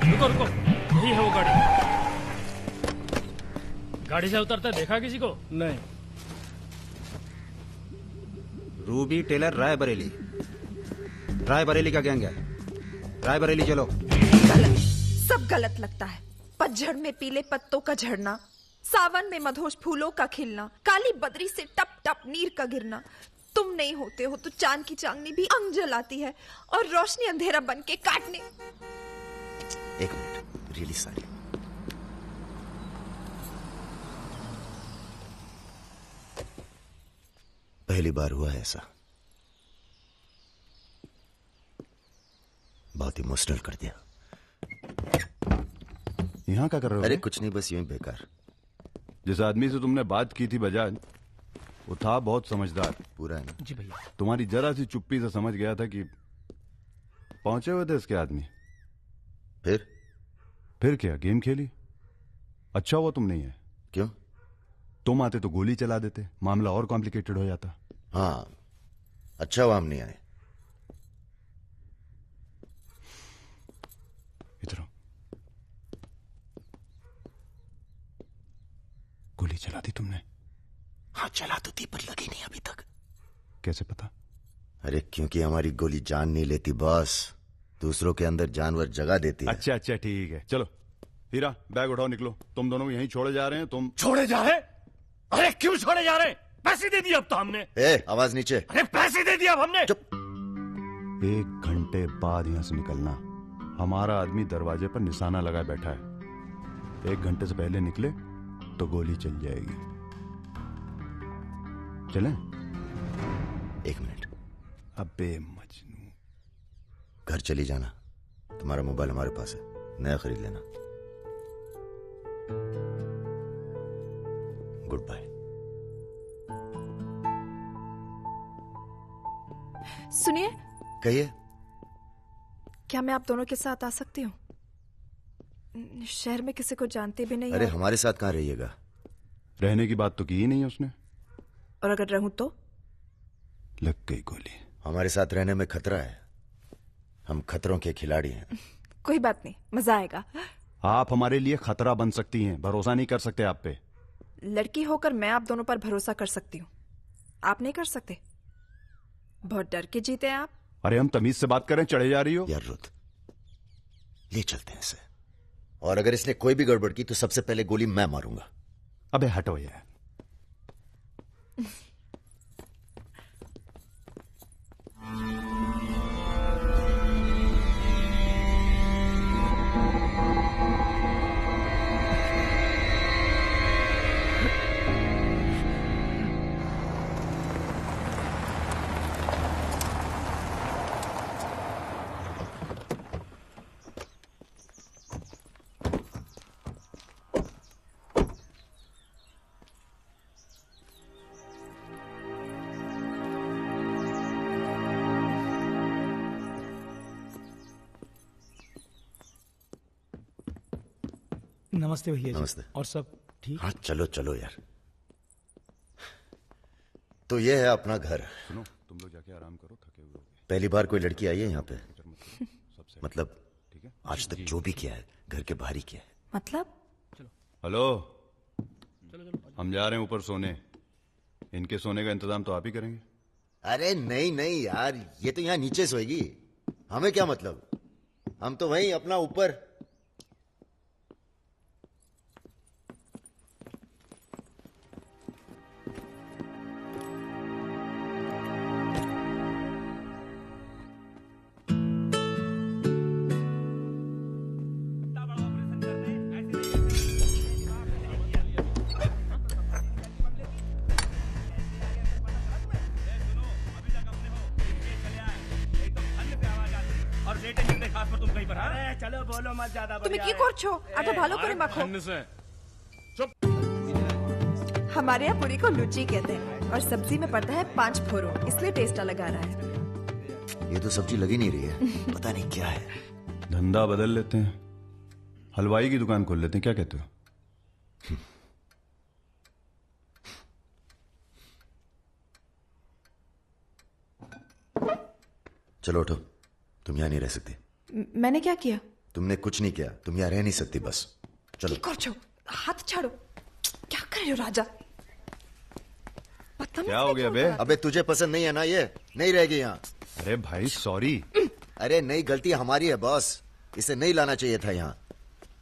रुको रुको, यही है वो गाड़ी। गाड़ी से उतरते देखा किसी को? नहीं। Ruby Taylor Raebareli. रायबरेली का गैंग है, रायबरेली चलो। गलत, सब गलत लगता है। पतझड़ में पीले पत्तों का झड़ना, सावन में मधोश फूलों का खिलना, काली बदरी से टप टप नीर का गिरना। तुम नहीं होते हो तो चांद की चांदनी भी अंग जलाती है और रोशनी अंधेरा बन के काटने। एक मिनट, रियली सॉरी। पहली बार हुआ है ऐसा, बहुत इमोशनल कर दिया। यहाँ क्या कर रहे हो? अरे कुछ नहीं, बस यूं ही बेकार। जिस आदमी से तुमने बात की थी बजाज, वो था बहुत समझदार। पूरा है ना? जी भैया। तुम्हारी जरा सी चुप्पी से समझ गया था कि पहुंचे हुए थे इसके आदमी। फिर क्या, गेम खेली। अच्छा हुआ तुम नहीं है। क्यों? तुम आते तो गोली चला देते, मामला और कॉम्प्लिकेटेड हो जाता। हाँ, अच्छा हुआ हम नहीं आए। इधर आओ। गोली चला दी तुमने? हाँ चला तो थी, पर लगी नहीं अभी तक। कैसे पता? अरे क्योंकि हमारी गोली जान नहीं लेती बॉस, दूसरों के अंदर जानवर जगा देती है। अच्छा अच्छा ठीक है, चलो हीरा बैग उठाओ, निकलो। तुम दोनों यहीं छोड़े जा रहे हैं। तुम छोड़े जा रहे? अरे क्यों छोड़े जा रहे? पैसे दे दिए अब तो हमने। आवाज नीचे। अरे पैसे दे दिए अब हमने। चुप। 1 घंटे बाद यहां से निकलना। हमारा आदमी दरवाजे पर निशाना लगाए बैठा है। 1 घंटे से पहले निकले तो गोली चल जाएगी। चलें? 1 मिनट। अबे मजनू, घर चली जाना। तुम्हारा मोबाइल हमारे पास है, नया खरीद लेना। Goodbye. सुनिए। कहिए। क्या मैं आप दोनों के साथ आ सकती हूँ? शहर में किसी को जानते भी नहीं। अरे हमारे साथ कहाँ रहिएगा? रहने की बात तो की ही नहीं है उसने। और अगर रहूं तो? लग गई गोली। हमारे साथ रहने में खतरा है, हम खतरों के खिलाड़ी हैं। कोई बात नहीं, मजा आएगा। आप हमारे लिए खतरा बन सकती हैं, भरोसा नहीं कर सकते आप पे। लड़की होकर मैं आप दोनों पर भरोसा कर सकती हूँ, आप नहीं कर सकते। बहुत डर के जीते हैं आप। अरे हम तमीज से बात करें, चढ़े जा रही हो। यार रुत, ले चलते हैं इसे, और अगर इसने कोई भी गड़बड़ की तो सबसे पहले गोली मैं मारूंगा। अबे हटो यार। नमस्ते भैया जी। नमस्ते। और सब ठीक? हाँ चलो चलो यार। तो ये है अपना घर। सुनो, तुम लोग जाके आराम करो, थके हुए होगे। पहली बार कोई लड़की आई है यहाँ पे? मतलब आज तक जो भी किया है घर के बाहर ही किया है। मतलब? हेलो, हम जा रहे हैं ऊपर सोने। इनके सोने का इंतजाम तो आप ही करेंगे। अरे नहीं नहीं यार, ये तो यहाँ नीचे सोएगी, हमें क्या मतलब, हम तो वहीं अपना ऊपर। चलो बोलो मत ज्यादा। তুমি কি করছো? আটা ভালো করে মাখো। हमारे यहाँ पूरी को लुची कहते हैं और सब्जी में पड़ता है 5 फोरो, इसलिए टेस्ट अलग आ रहा है। ये तो सब्जी लगी नहीं रही है, पता नहीं क्या है। धंधा बदल लेते हैं, हलवाई की दुकान खोल लेते हैं, क्या कहते हो? चलो उठो, तुम यहाँ नहीं रह सकती। मैंने क्या किया? तुमने कुछ नहीं किया, तुम यहाँ रह नहीं सकती, बस चलो। কি করছো? हाथ छाड़ो। क्या कर रहे हो राजा? क्या हो गया बे? अबे तुझे पसंद नहीं है ना, ये नहीं रहेगी यहाँ। अरे भाई सॉरी। अरे नहीं, गलती हमारी है बॉस, इसे नहीं लाना चाहिए था यहाँ।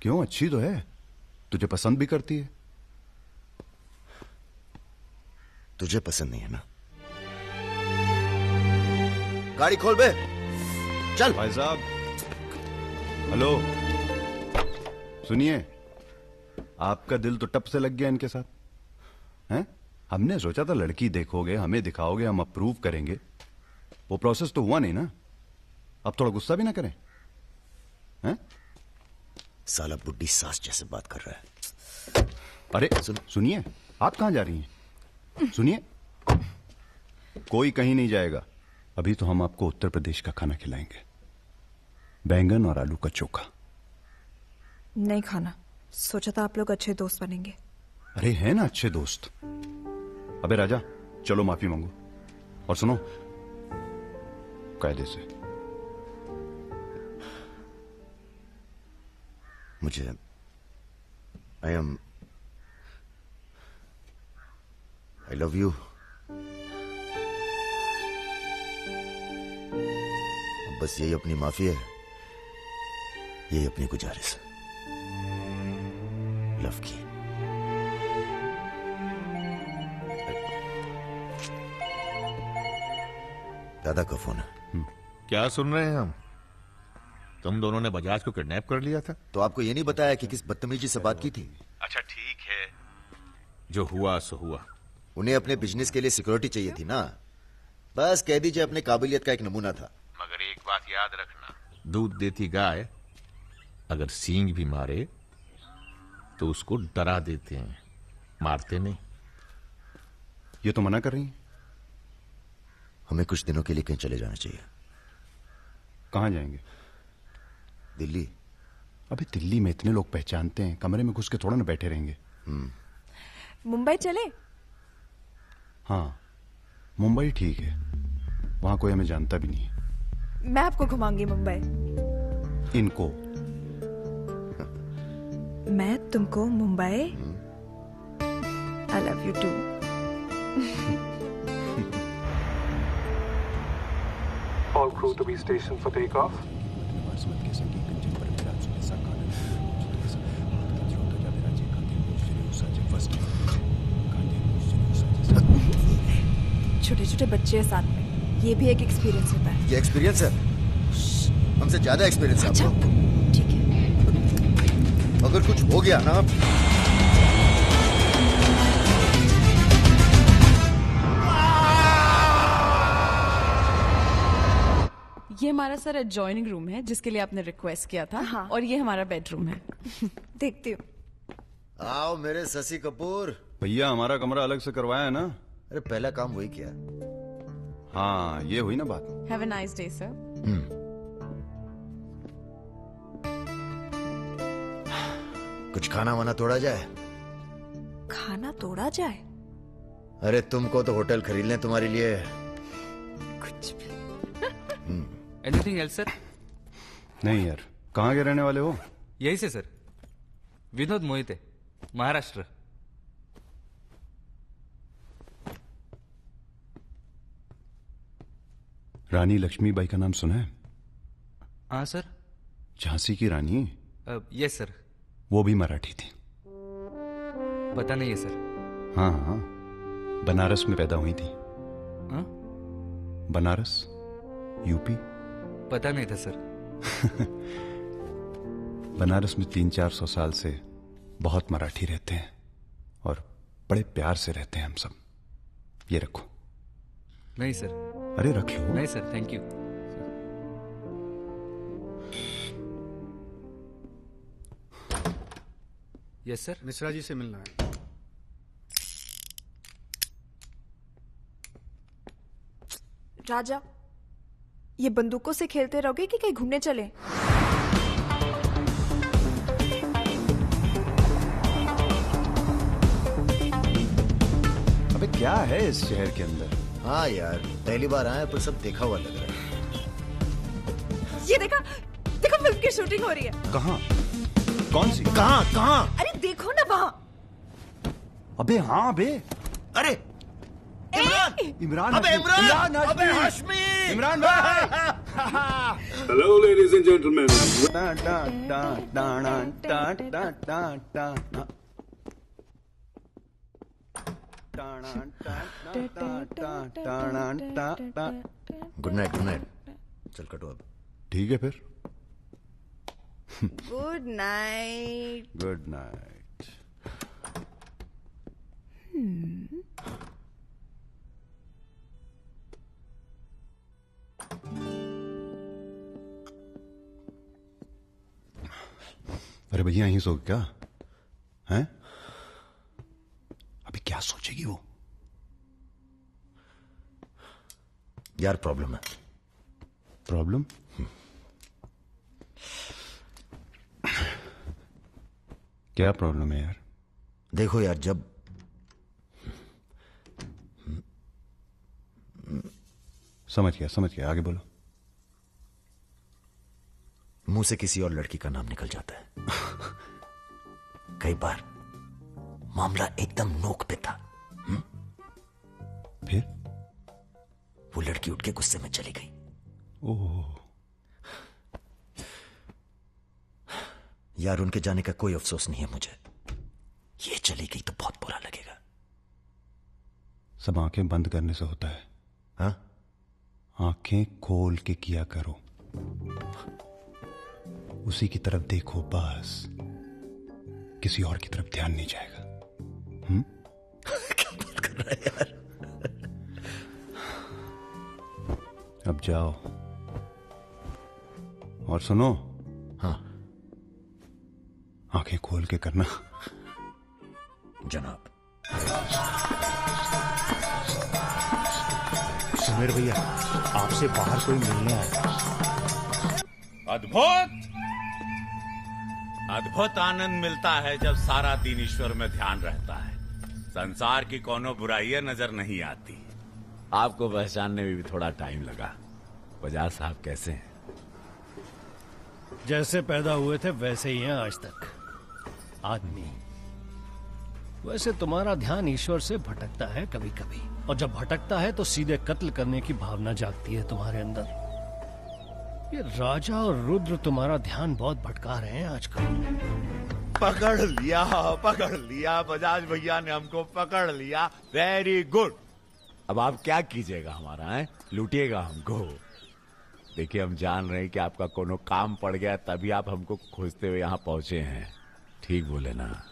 क्यों, अच्छी तो है, तुझे पसंद भी करती है। तुझे पसंद नहीं है ना? गाड़ी खोल बे, चल। भाई साहब हेलो, सुनिए, आपका दिल तो टप से लग गया इनके साथ, हैं? हमने सोचा था लड़की देखोगे, हमें दिखाओगे, हम अप्रूव करेंगे। वो प्रोसेस तो हुआ नहीं ना। अब थोड़ा गुस्सा भी ना करें, हैं? साला बुड्ढी सास जैसे बात कर रहा है। अरे सुनिए, आप कहां जा रही हैं? सुनिए, कोई कहीं नहीं जाएगा। अभी तो हम आपको उत्तर प्रदेश का खाना खिलाएंगे, बैंगन और आलू का चोखा। नहीं खाना, सोचा था आप लोग अच्छे दोस्त बनेंगे। अरे हैं ना अच्छे दोस्त। अबे राजा, चलो माफी मांगो। और सुनो, कायदे से। मुझे आई लव यू। बस यही अपनी माफी है, यही अपनी गुजारिश लव की। दादा का फोन है। क्या सुन रहे हैं हम? तुम दोनों ने बजाज को किडनैप कर लिया था? तो आपको ये नहीं बताया कि किस बदतमीजी से बात की थी? अच्छा ठीक है, जो हुआ सो हुआ। उन्हें अपने बिजनेस के लिए सिक्योरिटी चाहिए थी ना, बस कह दीजिए अपने काबिलियत का एक नमूना था। मगर एक बात याद रखना, दूध देती गाय अगर सींग भी मारे तो उसको डरा देते हैं, मारते नहीं। ये तो मना कर रही हैं। हमें कुछ दिनों के लिए कहीं चले जाना चाहिए। कहां जाएंगे? दिल्ली। अबे दिल्ली में इतने लोग पहचानते हैं, कमरे में घुस के थोड़ा ना बैठे रहेंगे। मुंबई चले? हाँ, मुंबई ठीक है, वहां कोई हमें जानता भी नहीं है। मैं आपको घुमाऊंगी मुंबई। इनको? मैं तुमको Mumbai. I love you too. All crew to be stationed for takeoff. छोटे छोटे बच्चे हैं साथ में, ये भी एक एक्सपीरियंस होता है। ये एक्सपीरियंस है? हमसे ज्यादा एक्सपीरियंस है आपको। ठीक है। अगर कुछ हो गया ना, ये हमारा सर एडजॉइनिंग रूम है जिसके लिए आपने रिक्वेस्ट किया था। हाँ। और ये हमारा बेडरूम है। देखती हूँ। आओ मेरे शशि कपूर। भैया हमारा कमरा अलग से करवाया है ना? अरे पहला काम वही किया। हाँ, ये हुई ना बात। Have a nice day sir. कुछ खाना वाना तोड़ा जाए? खाना तोड़ा जाए? अरे तुमको तो होटल खरीद लें तुम्हारे लिए। कुछ भी। Anything else sir? नहीं यार, कहाँ के रहने वाले हो? यही से सर, विनोद मोहिते, महाराष्ट्र। रानी लक्ष्मीबाई का नाम सुना है? हाँ सर। झांसी की रानी? Yes sir. वो भी मराठी थी। पता नहीं है सर। हाँ हाँ, बनारस में पैदा हुई थी। हाँ? बनारस, यूपी। पता नहीं था सर। बनारस में 300-400 साल से बहुत मराठी रहते हैं और बड़े प्यार से रहते हैं हम सब। ये रखो। नहीं सर। अरे रख लो। नहीं sir, thank you. Yes sir. Mishra ji से मिलना है। राजा, ये बंदूकों से खेलते रहोगे कि कहीं घूमने चले? अबे क्या है इस शहर के अंदर? हाँ यार, पहली बार आए पर सब देखा हुआ लग रहा है। ये देखा, देखो फिल्म की शूटिंग हो रही है। कहाँ? कौन सी? कहाँ कहाँ? अरे देखो ना वहाँ। अबे हाँ बे। अरे इमरान। अबे इमरान। अबे हाशमी। इमरान भाई। Hello, ladies and gentlemen. Good night, good night. चल कटो अब। ठीक है फिर। Good night. Good night. अरे भैया यहीं सो क्या हैं? अभी क्या सोचेगी वो? यार प्रॉब्लम है। प्रॉब्लम? क्या प्रॉब्लम है यार? देखो यार, जब समझ गया, आगे बोलो। मुंह से किसी और लड़की का नाम निकल जाता है। कई बार मामला एकदम नोक पे था। फिर वो लड़की उठ के गुस्से में चली गई। ओह यार, उनके जाने का कोई अफसोस नहीं है मुझे। ये चली गई तो बहुत बुरा लगेगा। सब आंखें बंद करने से होता है। हाँ? आंखें खोल के किया करो, उसी की तरफ देखो बस, किसी और की तरफ ध्यान नहीं जाएगा। क्या बात कर रहा है यार? अब जाओ और सुनो। हाँ, आंखें खोल के करना। जनाब। सुमेर भैया, आपसे बाहर कोई मिलने आया। अद्भुत आनंद मिलता है जब सारा दिन ईश्वर में ध्यान रहता है। संसार की कोनो बुराइयां नजर नहीं आती। आपको पहचानने में भी थोड़ा टाइम लगा। बजाज साहब कैसे हैं? जैसे पैदा हुए थे वैसे ही हैं आज तक। आदमी। वैसे तुम्हारा ध्यान ईश्वर से भटकता है कभी कभी, और जब भटकता है तो सीधे कत्ल करने की भावना जागती है तुम्हारे अंदर। ये राजा और रुद्र तुम्हारा ध्यान बहुत भटका रहे हैं आजकल। पकड़ लिया बजाज भैया ने हमको पकड़ लिया। Very good. अब आप क्या कीजिएगा हमारा है? लूटिएगा हमको। देखिए, हम जान रहे हैं कि आपका कोनो काम पड़ गया, तभी आप हमको खोजते हुए यहाँ पहुंचे हैं। ठीक बोले ना?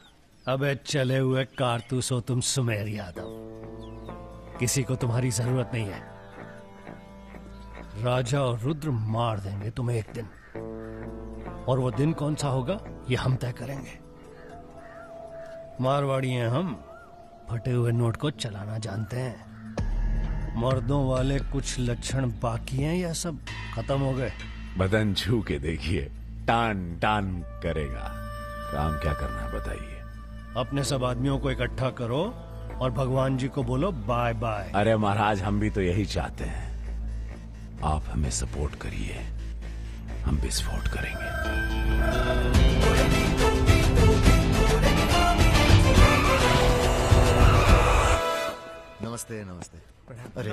अबे चले हुए कारतूस हो तुम सुमेर यादव। किसी को तुम्हारी जरूरत नहीं है। राजा और रुद्र मार देंगे तुम्हें एक दिन, और वो दिन कौन सा होगा ये हम तय करेंगे। मारवाड़ी हैं हम, फटे हुए नोट को चलाना जानते हैं। मर्दों वाले कुछ लक्षण बाकी हैं या सब खत्म हो गए? बदन छू के देखिए, टान टान करेगा। काम क्या करना है बताइए? अपने सब आदमियों को इकट्ठा करो और भगवान जी को बोलो बाय बाय। अरे महाराज, हम भी तो यही चाहते हैं। आप हमें सपोर्ट करिए, हम विस्फोट करेंगे। नमस्ते नमस्ते। अरे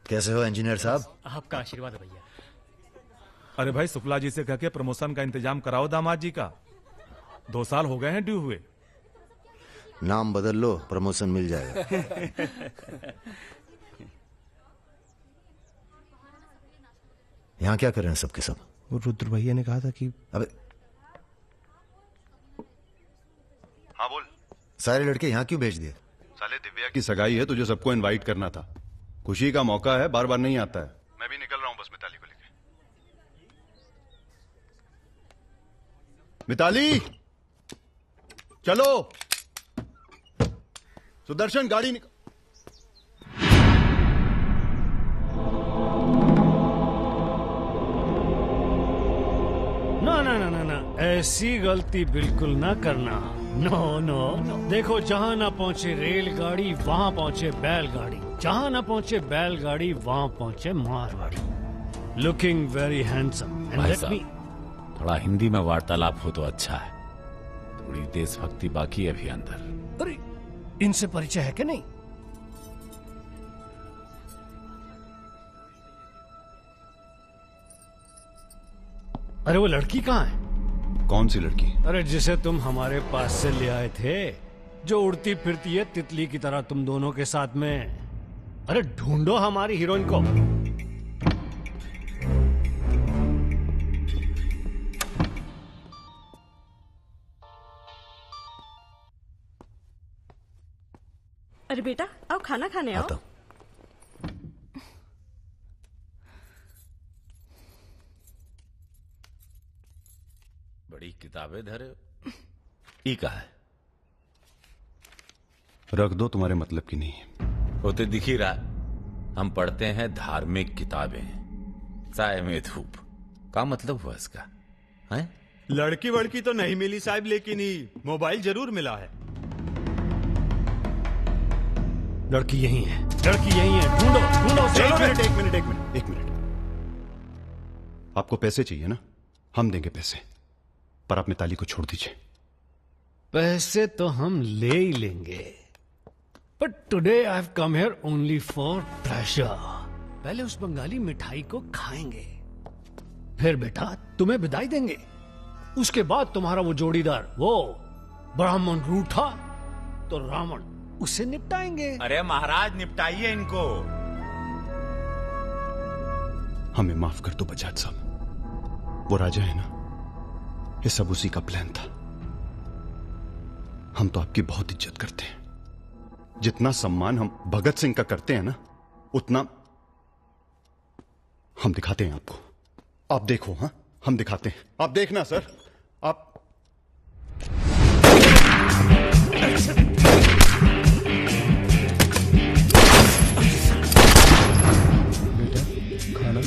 कैसे हो इंजीनियर साहब? आपका आशीर्वाद है भैया। अरे भाई, शुक्ला जी से कह के प्रमोशन का इंतजाम कराओ दामाद जी का। 2 साल हो गए हैं ड्यू हुए। नाम बदल लो, प्रमोशन मिल जाएगा। यहाँ क्या कर रहे हैं सबके सब? वो रुद्र भैया ने कहा था कि अबे हाँ बोल। सारे लड़के यहाँ क्यों भेज दिए? साले दिव्या की सगाई है, तुझे सबको इनवाइट करना था। खुशी का मौका है, बार बार नहीं आता है। मैं भी निकल रहा हूँ बस मिताली को लेके। मिताली चलो। सुदर्शन गाड़ी निकल। ना ना ना ना ना, ऐसी गलती बिल्कुल ना करना। No no no. देखो, जहाँ ना पहुँचे रेलगाड़ी वहाँ पहुँचे बैलगाड़ी, जहाँ ना पहुँचे बैलगाड़ी वहाँ पहुँचे मारवाड़ी। Looking very handsome. भाई साहब, थोड़ा हिंदी में वार्तालाप हो तो अच्छा है। थोड़ी देशभक्ति बाकी है अभी अंदर। अरे, इनसे परिचय है कि नहीं? अरे वो लड़की कहाँ है? कौन सी लड़की? अरे जिसे तुम हमारे पास से ले आए थे, जो उड़ती फिरती है तितली की तरह तुम दोनों के साथ में। अरे ढूंढो हमारी हीरोइन को। अरे बेटा, आओ खाना खाने आओ। बड़ी किताबें धरे ई का है? रख दो, तुम्हारे मतलब की नहीं है। होते दिख ही रहा। हम पढ़ते हैं धार्मिक किताबें, साय में धूप। का मतलब हुआ इसका है? लड़की वड़की तो नहीं मिली साहब, लेकिन ही मोबाइल जरूर मिला है। लड़की यही है, लड़की यही है, ढूंढो ढूंढो। एक मिनट। आपको पैसे चाहिए ना, हम देंगे पैसे, पर आप मिताली को छोड़ दीजिए। पैसे तो हम ले ही लेंगे, but today I have come here only for pleasure. पहले उस बंगाली मिठाई को खाएंगे, फिर बेटा तुम्हें विदाई देंगे। उसके बाद तुम्हारा वो जोड़ीदार, वो ब्राह्मण रूठा तो रावण, उसे निपटाएंगे। अरे महाराज निपटाइए इनको। हमें माफ कर दो बजाज साहब, वो राजा है ना, ये सब उसी का प्लान था। हम तो आपकी बहुत इज्जत करते हैं, जितना सम्मान हम भगत सिंह का करते हैं ना, उतना हम दिखाते हैं आपको। आप देखो, हाँ हम दिखाते हैं, आप देखना सर। आप खाना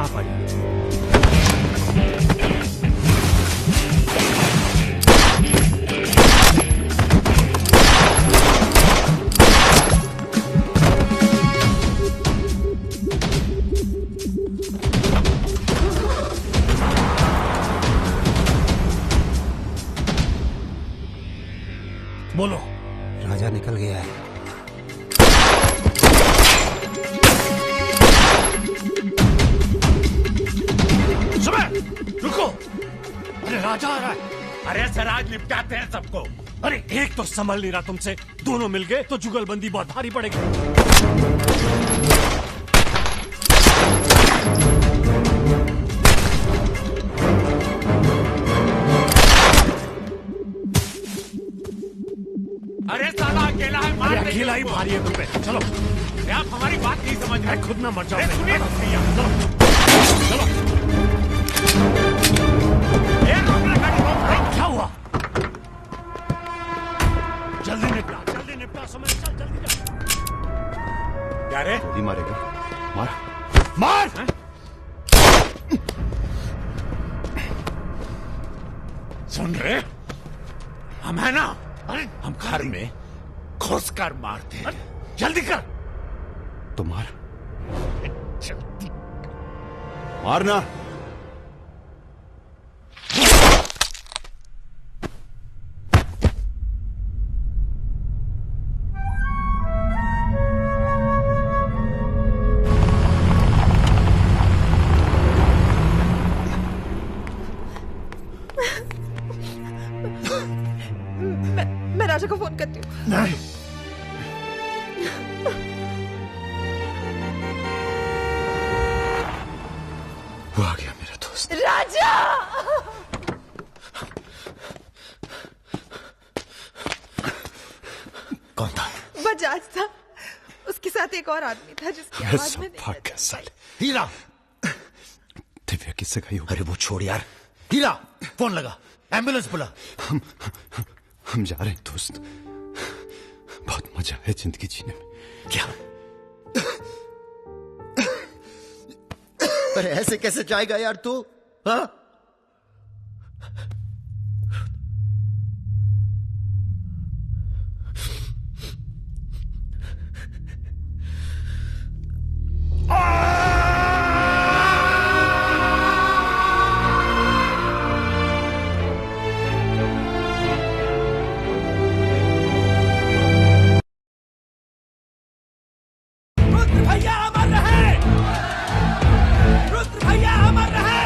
आप आइए। बोलो। राजा निकल गया है। सुबह रुको, अरे राजा आ रहा है। अरे सर आज निपटाते हैं सबको। अरे एक तो संभल नहीं रहा तुमसे, दोनों मिल गए तो जुगलबंदी बहुत भारी पड़ेगी। अरे साला अकेला है, मार देंगे अकेला ही उसको। भारी है तुम पे। चलो आप हमारी बात नहीं समझ रहे। खुद ना मर जाओ। अरे सुनिए। चलो चलो। क्या हुआ? जल्दी निपटा समय, चल जल्दी जा। क्या रे? जल्दी मारेगा, मार मार। सुन रहे, हम है ना, हम घर में घुस कर मारते हैं। जल्दी कर। तो मार, मारना। मैं राजा को फोन करती हूँ। नहीं, वो आ गया मेरा दोस्त। राजा! कौन था? बजाज था, उसके साथ एक और आदमी था जिसकी आवाज में नहीं भाग साले। हीरा! दिव्या किससे गई होगी? अरे वो छोड़ यार। हीरा, फोन लगा, एम्बुलेंस बुला। हम जा रहे हैं दोस्त, बहुत मजा है जिंदगी जीने में। क्या? अरे ऐसे कैसे जाएगा यार तू? हाँ? भैया अमर रहे, रुद्र भैया अमर रहे।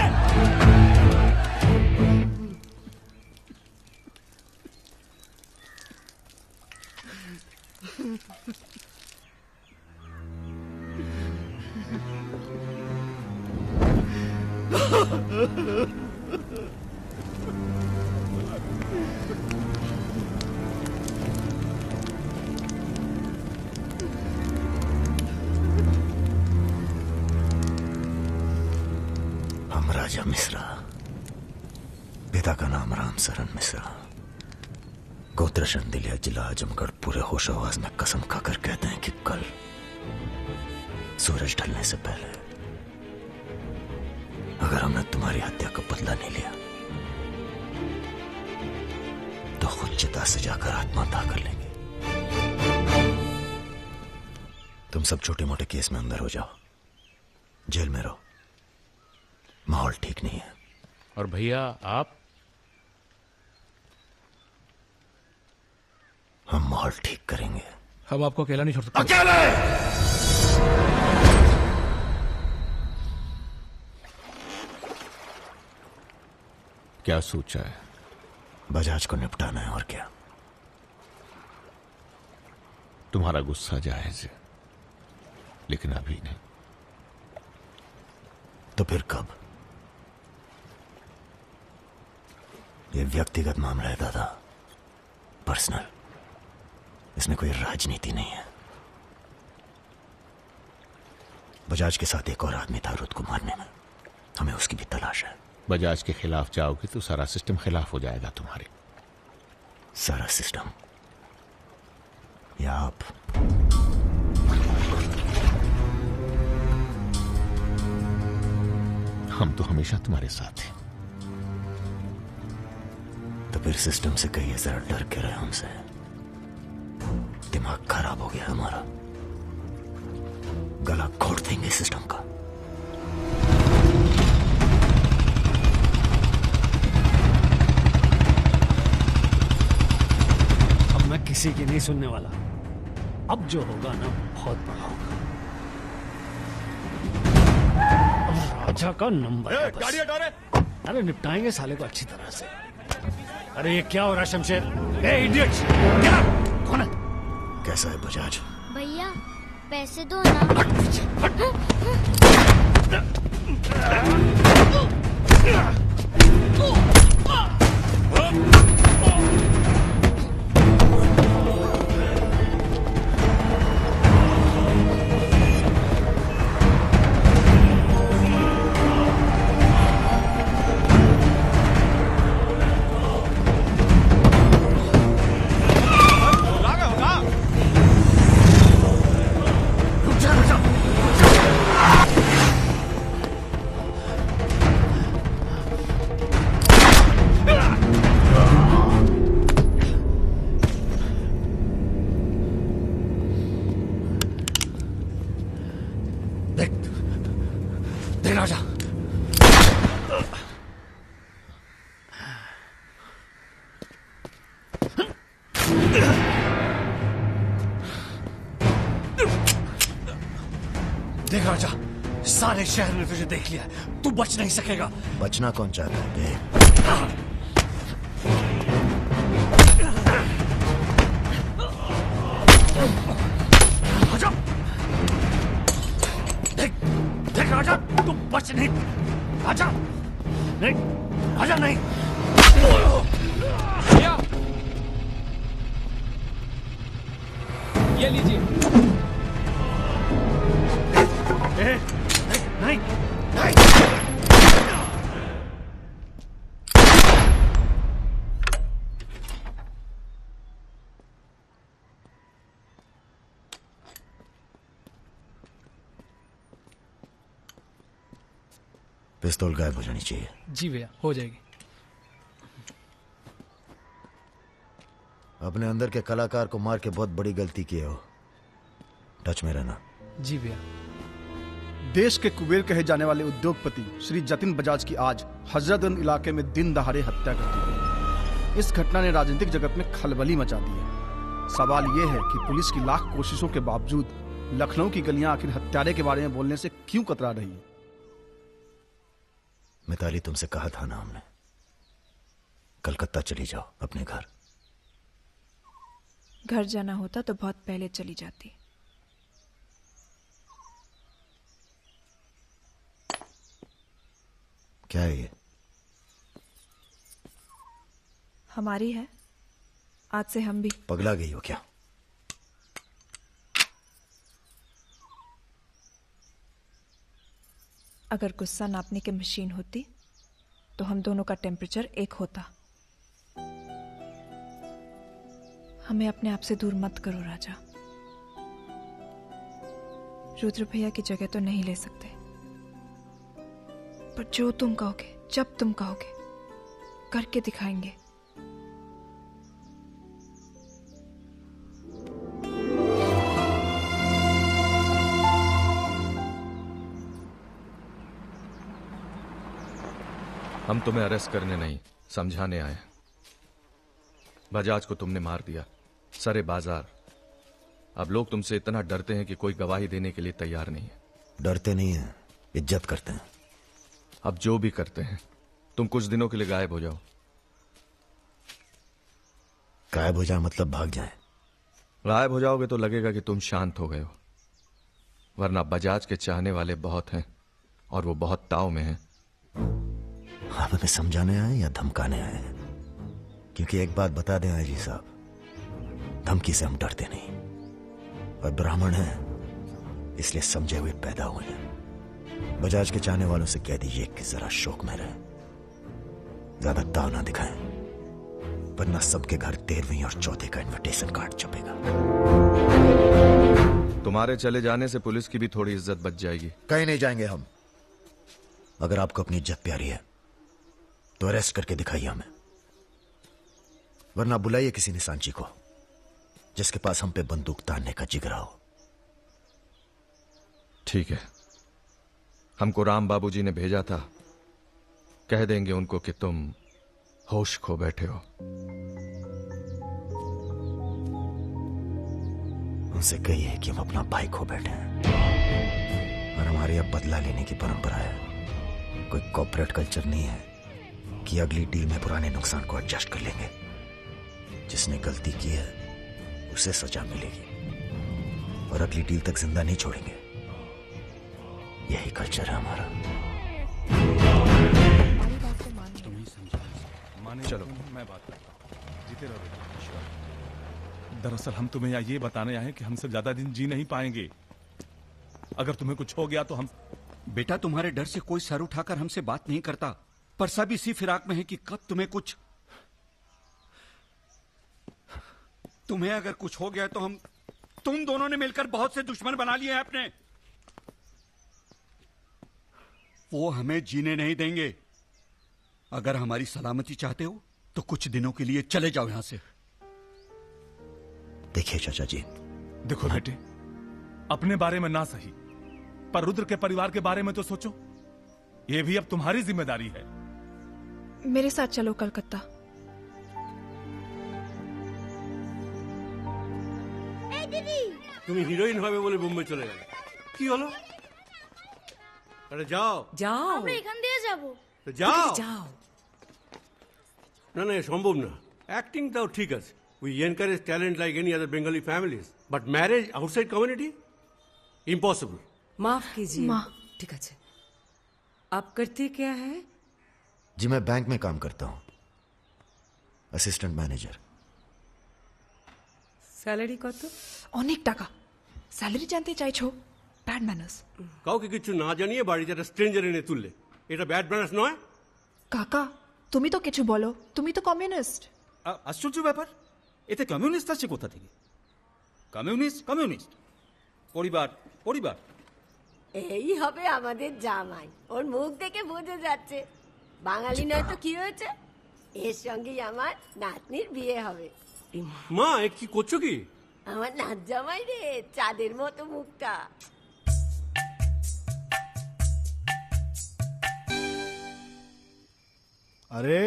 हम राजा मिश्रा, पिता का नाम राम सरन मिश्रा, गोत्र शंदिलिया, जिला आजमगढ़, पूरे होश आवाज में कसम खाकर कहते हैं कि कल सूरज ढलने से पहले अगर हमने तुम्हारी हत्या का बदला नहीं लिया तो खुद चिता से जाकर आत्महत्या कर लेंगे। तुम सब छोटे मोटे केस में अंदर हो जाओ, जेल में रहो, माहौल ठीक नहीं है। और भैया आप? हम माहौल ठीक करेंगे। हम आपको अकेला नहीं छोड़ सकते। अकेले! क्या सोचा है? बजाज को निपटाना है, और क्या। तुम्हारा गुस्सा जायज है, लेकिन अभी नहीं। तो फिर कब? ये व्यक्तिगत मामला है दादा, पर्सनल। इसमें कोई राजनीति नहीं है। बजाज के साथ एक और आदमी था रुद को मारने में, हमें उसकी भी तलाश है। बजाज के खिलाफ जाओगे तो सारा सिस्टम खिलाफ हो जाएगा तुम्हारे। सारा सिस्टम या आप? हम तो हमेशा तुम्हारे साथ हैं। तो फिर सिस्टम से कहिए जरा डर के रहे हमसे। दिमाग खराब हो गया हमारा, गला घोट देंगे सिस्टम का। अब मैं किसी की नहीं सुनने वाला। अब जो होगा ना बहुत बड़ा होगा। अब राजा का नंबर है बस। गाड़ी हटा रे। अरे निपटाएंगे साले को अच्छी तरह से। अरे ये क्या हो रहा है शमशेर? ए इडियट! क्या? कौन है? कैसा है बजाज? भैया पैसे दो ना। देख राजा, सारे शहर ने तुझे देख लिया, तू बच नहीं सकेगा। बचना कौन चाहता है? आजा। देख देख राजा, तू बच नहीं। आजा नहीं, आजा नहीं। ये लीजिए। नहीं, नहीं। पिस्तौल गायब हो जानी चाहिए। जी भैया, हो जाएगी। अपने अंदर के कलाकार को मार के बहुत बड़ी गलती की हो। टच में रहना। जी भैया। देश के कुबेर कहे जाने वाले उद्योगपति श्री जतिन बजाज की आज हजरतगंज इलाके में दिन दहाड़े हत्या कर दी गई। इस घटना ने राजनीतिक जगत में खलबली मचा दी है। सवाल यह है कि पुलिस की लाख कोशिशों के बावजूद लखनऊ की गलियां आखिर हत्यारे के बारे में बोलने से क्यों कतरा रही है? मिताली, तुमसे कहा था ना हमने, कलकत्ता चली जाओ अपने घर। घर जाना होता तो बहुत पहले चली जाती। क्या है ये? हमारी है, आज से हम भी। पगला गई हो क्या? अगर गुस्सा नापने की मशीन होती तो हम दोनों का टेम्परेचर एक होता। हमें अपने आप से दूर मत करो राजा। रुद्र भैया की जगह तो नहीं ले सकते, पर जो तुम कहोगे, जब तुम कहोगे, करके दिखाएंगे। हम तुम्हें अरेस्ट करने नहीं, समझाने आए। बजाज को तुमने मार दिया, सरे बाजार। अब लोग तुमसे इतना डरते हैं कि कोई गवाही देने के लिए तैयार नहीं है। डरते नहीं है, इज्जत करते हैं। अब जो भी करते हैं, तुम कुछ दिनों के लिए गायब हो जाओ। गायब हो जाए मतलब भाग जाए? गायब हो जाओगे तो लगेगा कि तुम शांत हो गए हो, वरना बजाज के चाहने वाले बहुत हैं और वो बहुत ताव में हैं। आप हमें समझाने आए या धमकाने आए हैं? क्योंकि एक बात बता दें आईजी साहब, धमकी से हम डरते नहीं, और ब्राह्मण हैं इसलिए समझे हुए पैदा हुए हैं। बजाज के चाहने वालों से कह दीजिए कि जरा शौक में रहे, ज्यादा ताव ना दिखाएं, वरना सबके घर 13वीं और 4थे का इनविटेशन कार्ड छपेगा। तुम्हारे चले जाने से पुलिस की भी थोड़ी इज्जत बच जाएगी। कहीं नहीं जाएंगे हम। अगर आपको अपनी इज्जत प्यारी है तो अरेस्ट करके दिखाइए हमें, वरना बुलाइए किसी निशानची को जिसके पास हम पे बंदूक तानने का जिगरा हो। ठीक है, हमको राम बाबूजी ने भेजा था, कह देंगे उनको कि तुम होश खो बैठे हो। उनसे कहिए कि हम अपना भाई खो बैठे हैं और हमारे अब बदला लेने की परंपरा है। कोई कॉर्पोरेट कल्चर नहीं है कि अगली डील में पुराने नुकसान को एडजस्ट कर लेंगे। जिसने गलती की है उसे सजा मिलेगी और अगली डील तक जिंदा नहीं छोड़ेंगे। यही कल्चर है हमारा। चलो मैं बात करता हूं, जीते रहो। दरअसल हम तुम्हें यहाँ ये बताने आए हैं कि हमसे ज्यादा दिन जी नहीं पाएंगे। अगर तुम्हें कुछ हो गया तो हम। बेटा, तुम्हारे डर से कोई सर उठाकर हमसे बात नहीं करता, पर सब इसी फिराक में है कि कब तुम्हें अगर कुछ हो गया तो तुम दोनों ने मिलकर बहुत से दुश्मन बना लिए हैं अपने। वो हमें जीने नहीं देंगे। अगर हमारी सलामती चाहते हो तो कुछ दिनों के लिए चले जाओ यहां से। देखिए चाचा जी, देखो बेटे, अपने बारे में ना सही, पर रुद्र के परिवार के बारे में तो सोचो। ये भी अब तुम्हारी जिम्मेदारी है। मेरे साथ चलो कलकत्ता। তুমি হিরোইন হবে বলে বোম্বে চলে গেলে, কি হলো? আরে যাও যাও, আমরা এখান দিয়ে যাব। তো যাও। যাও। না না, সম্ভব না। অ্যাক্টিং তাও ঠিক আছে, we encourage talent like any other Bengali families, but marriage outside community impossible. माफ कीजिए। ठीक है, आप करते क्या है? जी मैं बैंक में काम करता हूं, असिस्टेंट मैनेजर। স্যালারি কত? অনেক টাকা। স্যালারি জানতে চাইছো? Bad manners. কাউকে কিছু না জানিয়ে বাড়িতে একটা স্ট্রেঞ্জার এনে তুললে, এটা ব্যাড ম্যানার্স নয়? কাকা, তুমি তো কিছু বলো, তুমি তো কমিউনিস্ট। আশ্চর্য ব্যাপার, এতে কমিউনিস্ট আসছে কোথা থেকে? কমিউনিস্ট কমিউনিস্ট, পরিবার পরিবার। এই হবে আমাদের জামাই, ওর মুখ দেখে বোঝা যাচ্ছে। বাঙালি নয় তো কি হয়েছে, এর সঙ্গেই আমার নাতনির বিয়ে হবে। মা, এ কি করছো কি? আমার নাত জামাই রে, চাঁদের মতো মুখটা। अरे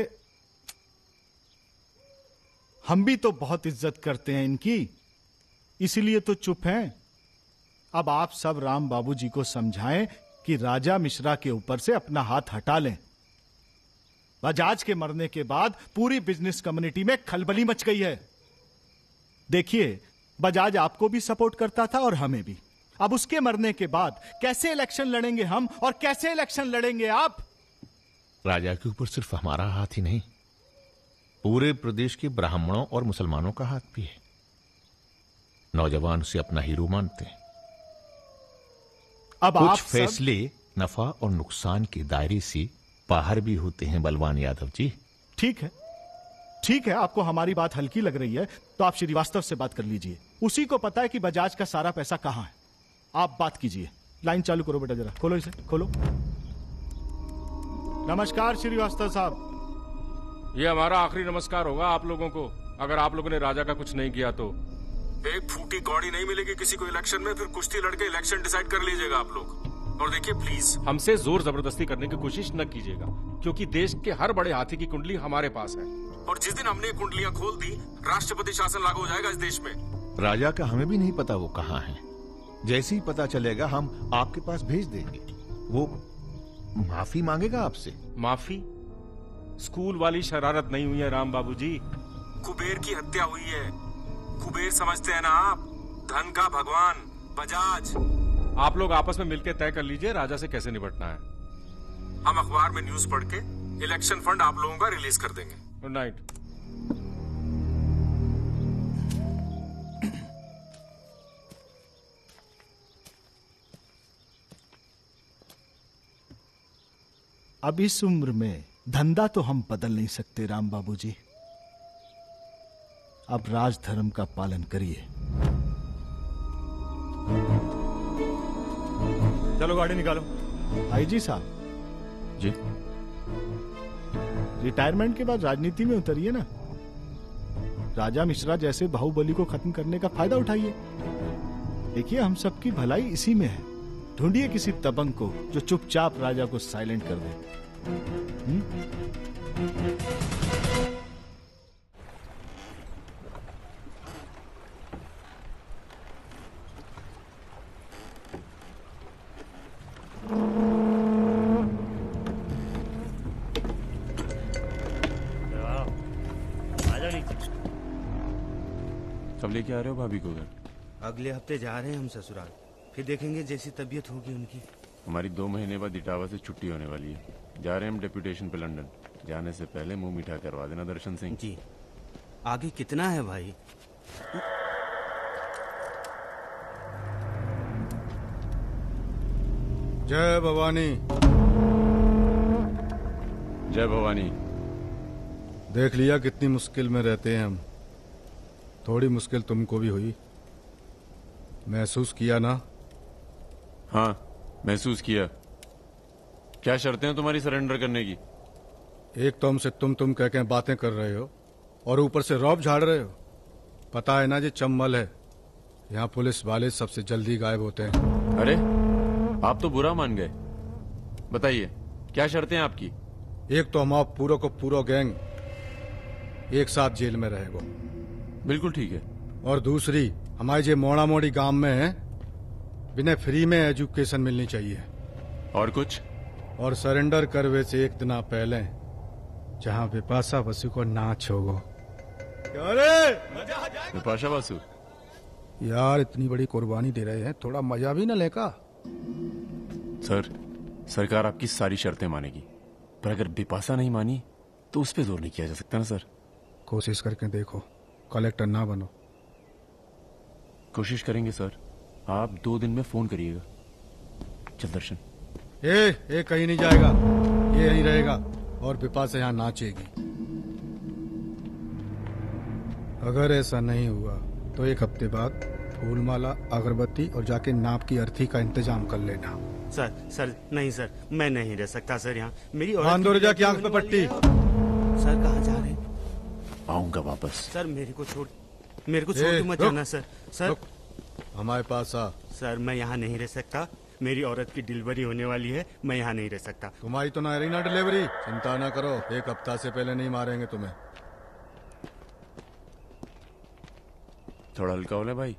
हम भी तो बहुत इज्जत करते हैं इनकी, इसीलिए तो चुप हैं। अब आप सब राम बाबूजी को समझाएं कि राजा मिश्रा के ऊपर से अपना हाथ हटा लें। बजाज के मरने के बाद पूरी बिजनेस कम्युनिटी में खलबली मच गई है। देखिए, बजाज आपको भी सपोर्ट करता था और हमें भी। अब उसके मरने के बाद कैसे इलेक्शन लड़ेंगे हम और कैसे इलेक्शन लड़ेंगे आप? राजा के ऊपर सिर्फ हमारा हाथ ही नहीं, पूरे प्रदेश के ब्राह्मणों और मुसलमानों का हाथ भी है। नौजवान उसे अपना हीरो मानते हैं। अब कुछ आप फैसले नफा और नुकसान के दायरे से बाहर भी होते हैं बलवान यादव जी। ठीक है, ठीक है, आपको हमारी बात हल्की लग रही है तो आप श्रीवास्तव से बात कर लीजिए। उसी को पता है कि बजाज का सारा पैसा कहां है। आप बात कीजिए। लाइन चालू करो बेटा, जरा खोलो इसे, खोलो। नमस्कार श्रीवास्तव साहब। ये हमारा आखिरी नमस्कार होगा आप लोगों को, अगर आप लोगों ने राजा का कुछ नहीं किया तो। एक फूटी कौड़ी नहीं मिलेगी किसी को इलेक्शन में, फिर कुश्ती लड़के इलेक्शन डिसाइड कर लीजिएगा आप लोग। और देखिए प्लीज हमसे जोर जबरदस्ती करने की कोशिश न कीजिएगा, क्योंकि देश के हर बड़े हाथी की कुंडली हमारे पास है, और जिस दिन हमने कुंडलियां खोल दी राष्ट्रपति शासन लागू हो जाएगा इस देश में। राजा का हमें भी नहीं पता वो कहाँ है। जैसे ही पता चलेगा हम आपके पास भेज देंगे। वो माफी मांगेगा आपसे। माफी? स्कूल वाली शरारत नहीं हुई है राम बाबूजी, कुबेर की हत्या हुई है। कुबेर समझते हैं ना आप, धन का भगवान बजाज। आप लोग आपस में मिलकर तय कर लीजिए राजा से कैसे निपटना है। हम अखबार में न्यूज पढ़ के इलेक्शन फंड आप लोगों का रिलीज कर देंगे। Good night. अब इस उम्र में धंधा तो हम बदल नहीं सकते राम बाबूजी। अब राजधर्म का पालन करिए। चलो गाड़ी निकालो। आईजी साहब जी, रिटायरमेंट के बाद राजनीति में उतरिए ना। राजा मिश्रा जैसे बाहुबली को खत्म करने का फायदा उठाइए। देखिए हम सबकी भलाई इसी में है। ढूंढिए किसी दबंग को जो चुपचाप राजा को साइलेंट कर दे। सब लेके आ रहे हो भाभी को घर? अगले हफ्ते जा रहे हैं हम ससुराल, फिर देखेंगे जैसी तबीयत होगी उनकी। हमारी 2 महीने बाद इटावा से छुट्टी होने वाली है। जा रहे हैं हम डेप्यूटेशन पे लंदन। जाने से पहले मुंह मीठा करवा देना दर्शन सिंह जी। आगे कितना है भाई? जय भवानी। जय भवानी। देख लिया कितनी मुश्किल में रहते हैं हम। थोड़ी मुश्किल तुमको भी हुई, महसूस किया ना? हाँ महसूस किया। क्या शर्तें हैं तुम्हारी सरेंडर करने की? एक तो हमसे तुम कह के बातें कर रहे हो और ऊपर से रौब झाड़ रहे हो। पता है ना ये चम्बल है, यहाँ पुलिस वाले सबसे जल्दी गायब होते हैं। अरे आप तो बुरा मान गए। बताइए क्या शर्तें हैं आपकी? एक तो हम आप पूरा को पूरा गैंग एक साथ जेल में रहेगो। बिल्कुल ठीक है। और दूसरी, हमारे जो मोड़ा मोड़ी गांव में है बिना फ्री में एजुकेशन मिलनी चाहिए। और कुछ? और सरेंडर करवे से एक दिन पहले जहाँ विपाशा बसु को नाच होगो। विपाशा बसु यार इतनी बड़ी कुर्बानी दे रहे हैं, थोड़ा मजा भी न लेगा? सर सरकार आपकी सारी शर्तें मानेगी, पर अगर बिपाशा नहीं मानी तो उस पर जोर नहीं किया जा सकता ना सर। कोशिश करके देखो, कलेक्टर ना बनो। कोशिश करेंगे सर। आप 2 दिन में फोन करिएगा। चल दर्शन। ए कहीं नहीं जाएगा, ये यहीं रहेगा और बिपाशा यहाँ नाचेगी। अगर ऐसा नहीं हुआ तो 1 हफ्ते बाद फूलमाला, अगरबत्ती और जाके नाप की अर्थी का इंतजाम कर लेना। सर नहीं सर, मैं नहीं रह सकता सर यहाँ। मेरी औरत की आंख पे पट्टी। सर कहाँ जा रहे हैं? आऊंगा वापस। सर मेरे को छोड़ के मत जाना सर। सर हमारे पास आ। सर मैं यहाँ नहीं रह सकता, मेरी औरत की डिलीवरी होने वाली है, मैं यहाँ नहीं रह सकता। तुम्हारी तो ना रही ना डिलीवरी, चिंता ना करो, 1 हफ्ता से पहले नहीं मारेंगे तुम्हें। थोड़ा हल्का हो ले भाई।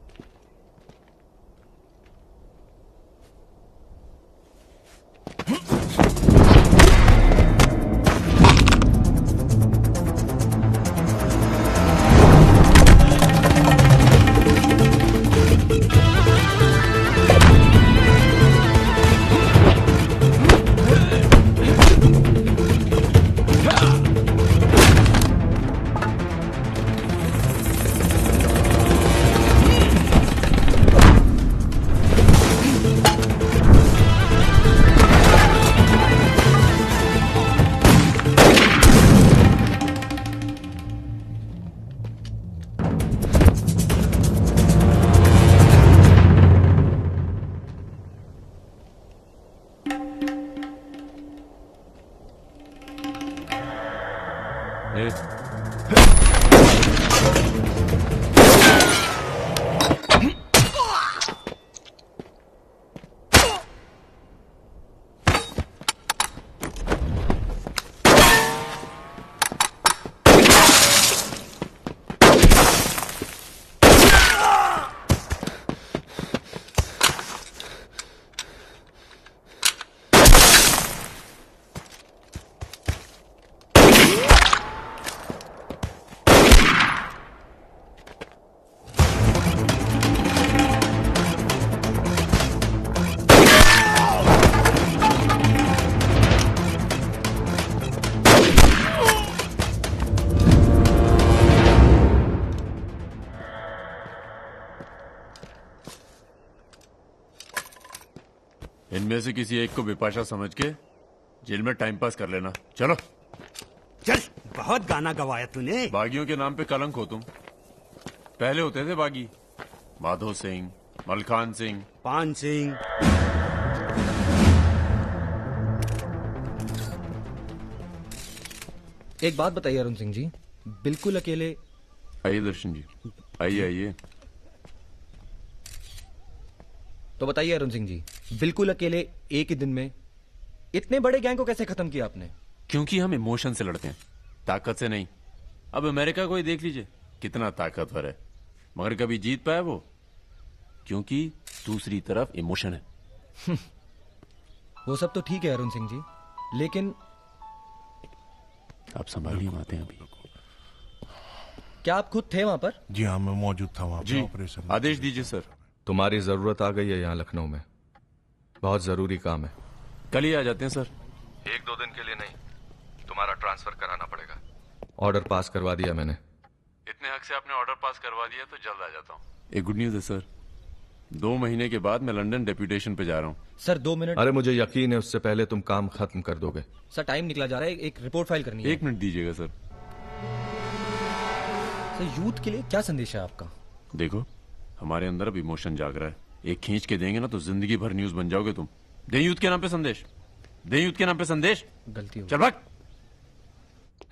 इनमें से किसी एक को बिपाशा समझ के जेल में टाइम पास कर लेना। चलो चल। बहुत गाना गवाया तूने। बागियों के नाम पे कलंक हो तुम। पहले होते थे बागी, माधो सिंह, मलखान सिंह, पान सिंह। एक बात बताइए अरुण सिंह जी, बिल्कुल अकेले। आइए दर्शन जी, आइए आइए। तो बताइए अरुण सिंह जी, बिल्कुल अकेले एक ही दिन में इतने बड़े गैंग को कैसे खत्म किया आपने? क्योंकि हम इमोशन से लड़ते हैं, ताकत से नहीं। अब अमेरिका को ही देख लीजिए, कितना ताकतवर है, मगर कभी जीत पाया वो? क्योंकि दूसरी तरफ इमोशन है। वो सब तो ठीक है अरुण सिंह जी, लेकिन आप संभालिए, आते हैं अभी। क्या आप खुद थे वहां पर? जी हाँ, मैं मौजूद था वहां जी, पर ऑपरेशन। आदेश दीजिए सर। तुम्हारी जरूरत आ गई है यहाँ लखनऊ में, बहुत जरूरी काम है। कल ही आ जाते हैं सर। 1-2 दिन के लिए नहीं, तुम्हारा ट्रांसफर कराना पड़ेगा। ऑर्डर पास करवा दिया मैंने। इतने हक से आपने ऑर्डर पास करवा दिया तो जल्द आ जाता हूँ। एक गुड न्यूज है सर, 2 महीने के बाद मैं लंदन डेप्यूटेशन पे जा रहा हूँ। Sir 2 minute. अरे मुझे यकीन है उससे पहले तुम काम खत्म कर दोगे। सर टाइम निकला जा रहा है, एक रिपोर्ट फाइल करनी है। 1 मिनट दीजिएगा सर। सर यूथ के लिए क्या संदेश है आपका? देखो, हमारे अंदर अब इमोशन जाग रहा है, एक खींच के देंगे ना तो जिंदगी भर न्यूज बन जाओगे तुम। दे यूथ के नाम पे संदेश, दे यूथ के नाम पे संदेश। गलती हो चल भाग।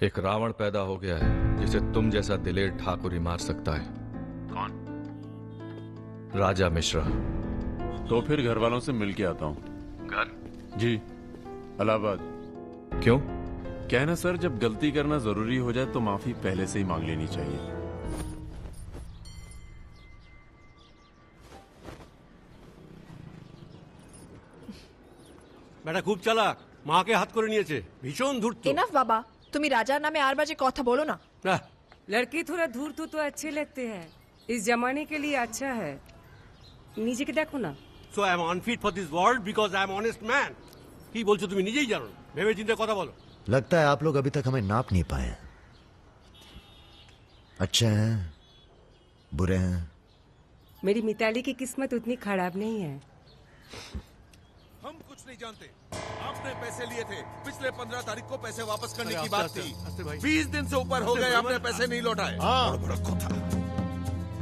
एक रावण पैदा हो गया है जिसे तुम जैसा दिलेर ठाकुर ही मार सकता है। कौन? राजा मिश्रा। तो फिर घर वालों से मिल के आता हूँ। घर? जी, इलाहाबाद। क्यों? कहना सर, जब गलती करना जरूरी हो जाए तो माफी पहले से ही मांग लेनी चाहिए। বেটা খুব চালাক, মাকে হাত করে নিয়েছে, ভীষণ ধূর্ত। इनफ बाबा, तुम्ही राजा नामे 8 बजे कथा बोलो ना। लड़के थोड़ा धूर्त तो अच्छे लगते हैं, इस जमाने के लिए अच्छा है। नीचे के देखो ना। So I am unfit for this world because I am honest man. কি বলছো তুমি নিজেই জানো না, ভেবে চিন্তে কথা বলো। लगता है आप लोग अभी तक हमें नाप नहीं पाए। अच्छे हैं, बुरे हैं। मेरी मिताली की किस्मत उतनी खराब नहीं है। हम कुछ नहीं जानते। आपने पैसे लिए थे, पिछले 15 तारीख को पैसे वापस करने की बात थी। 20 दिन से ऊपर हो गए, आपने पैसे नहीं लौटाए।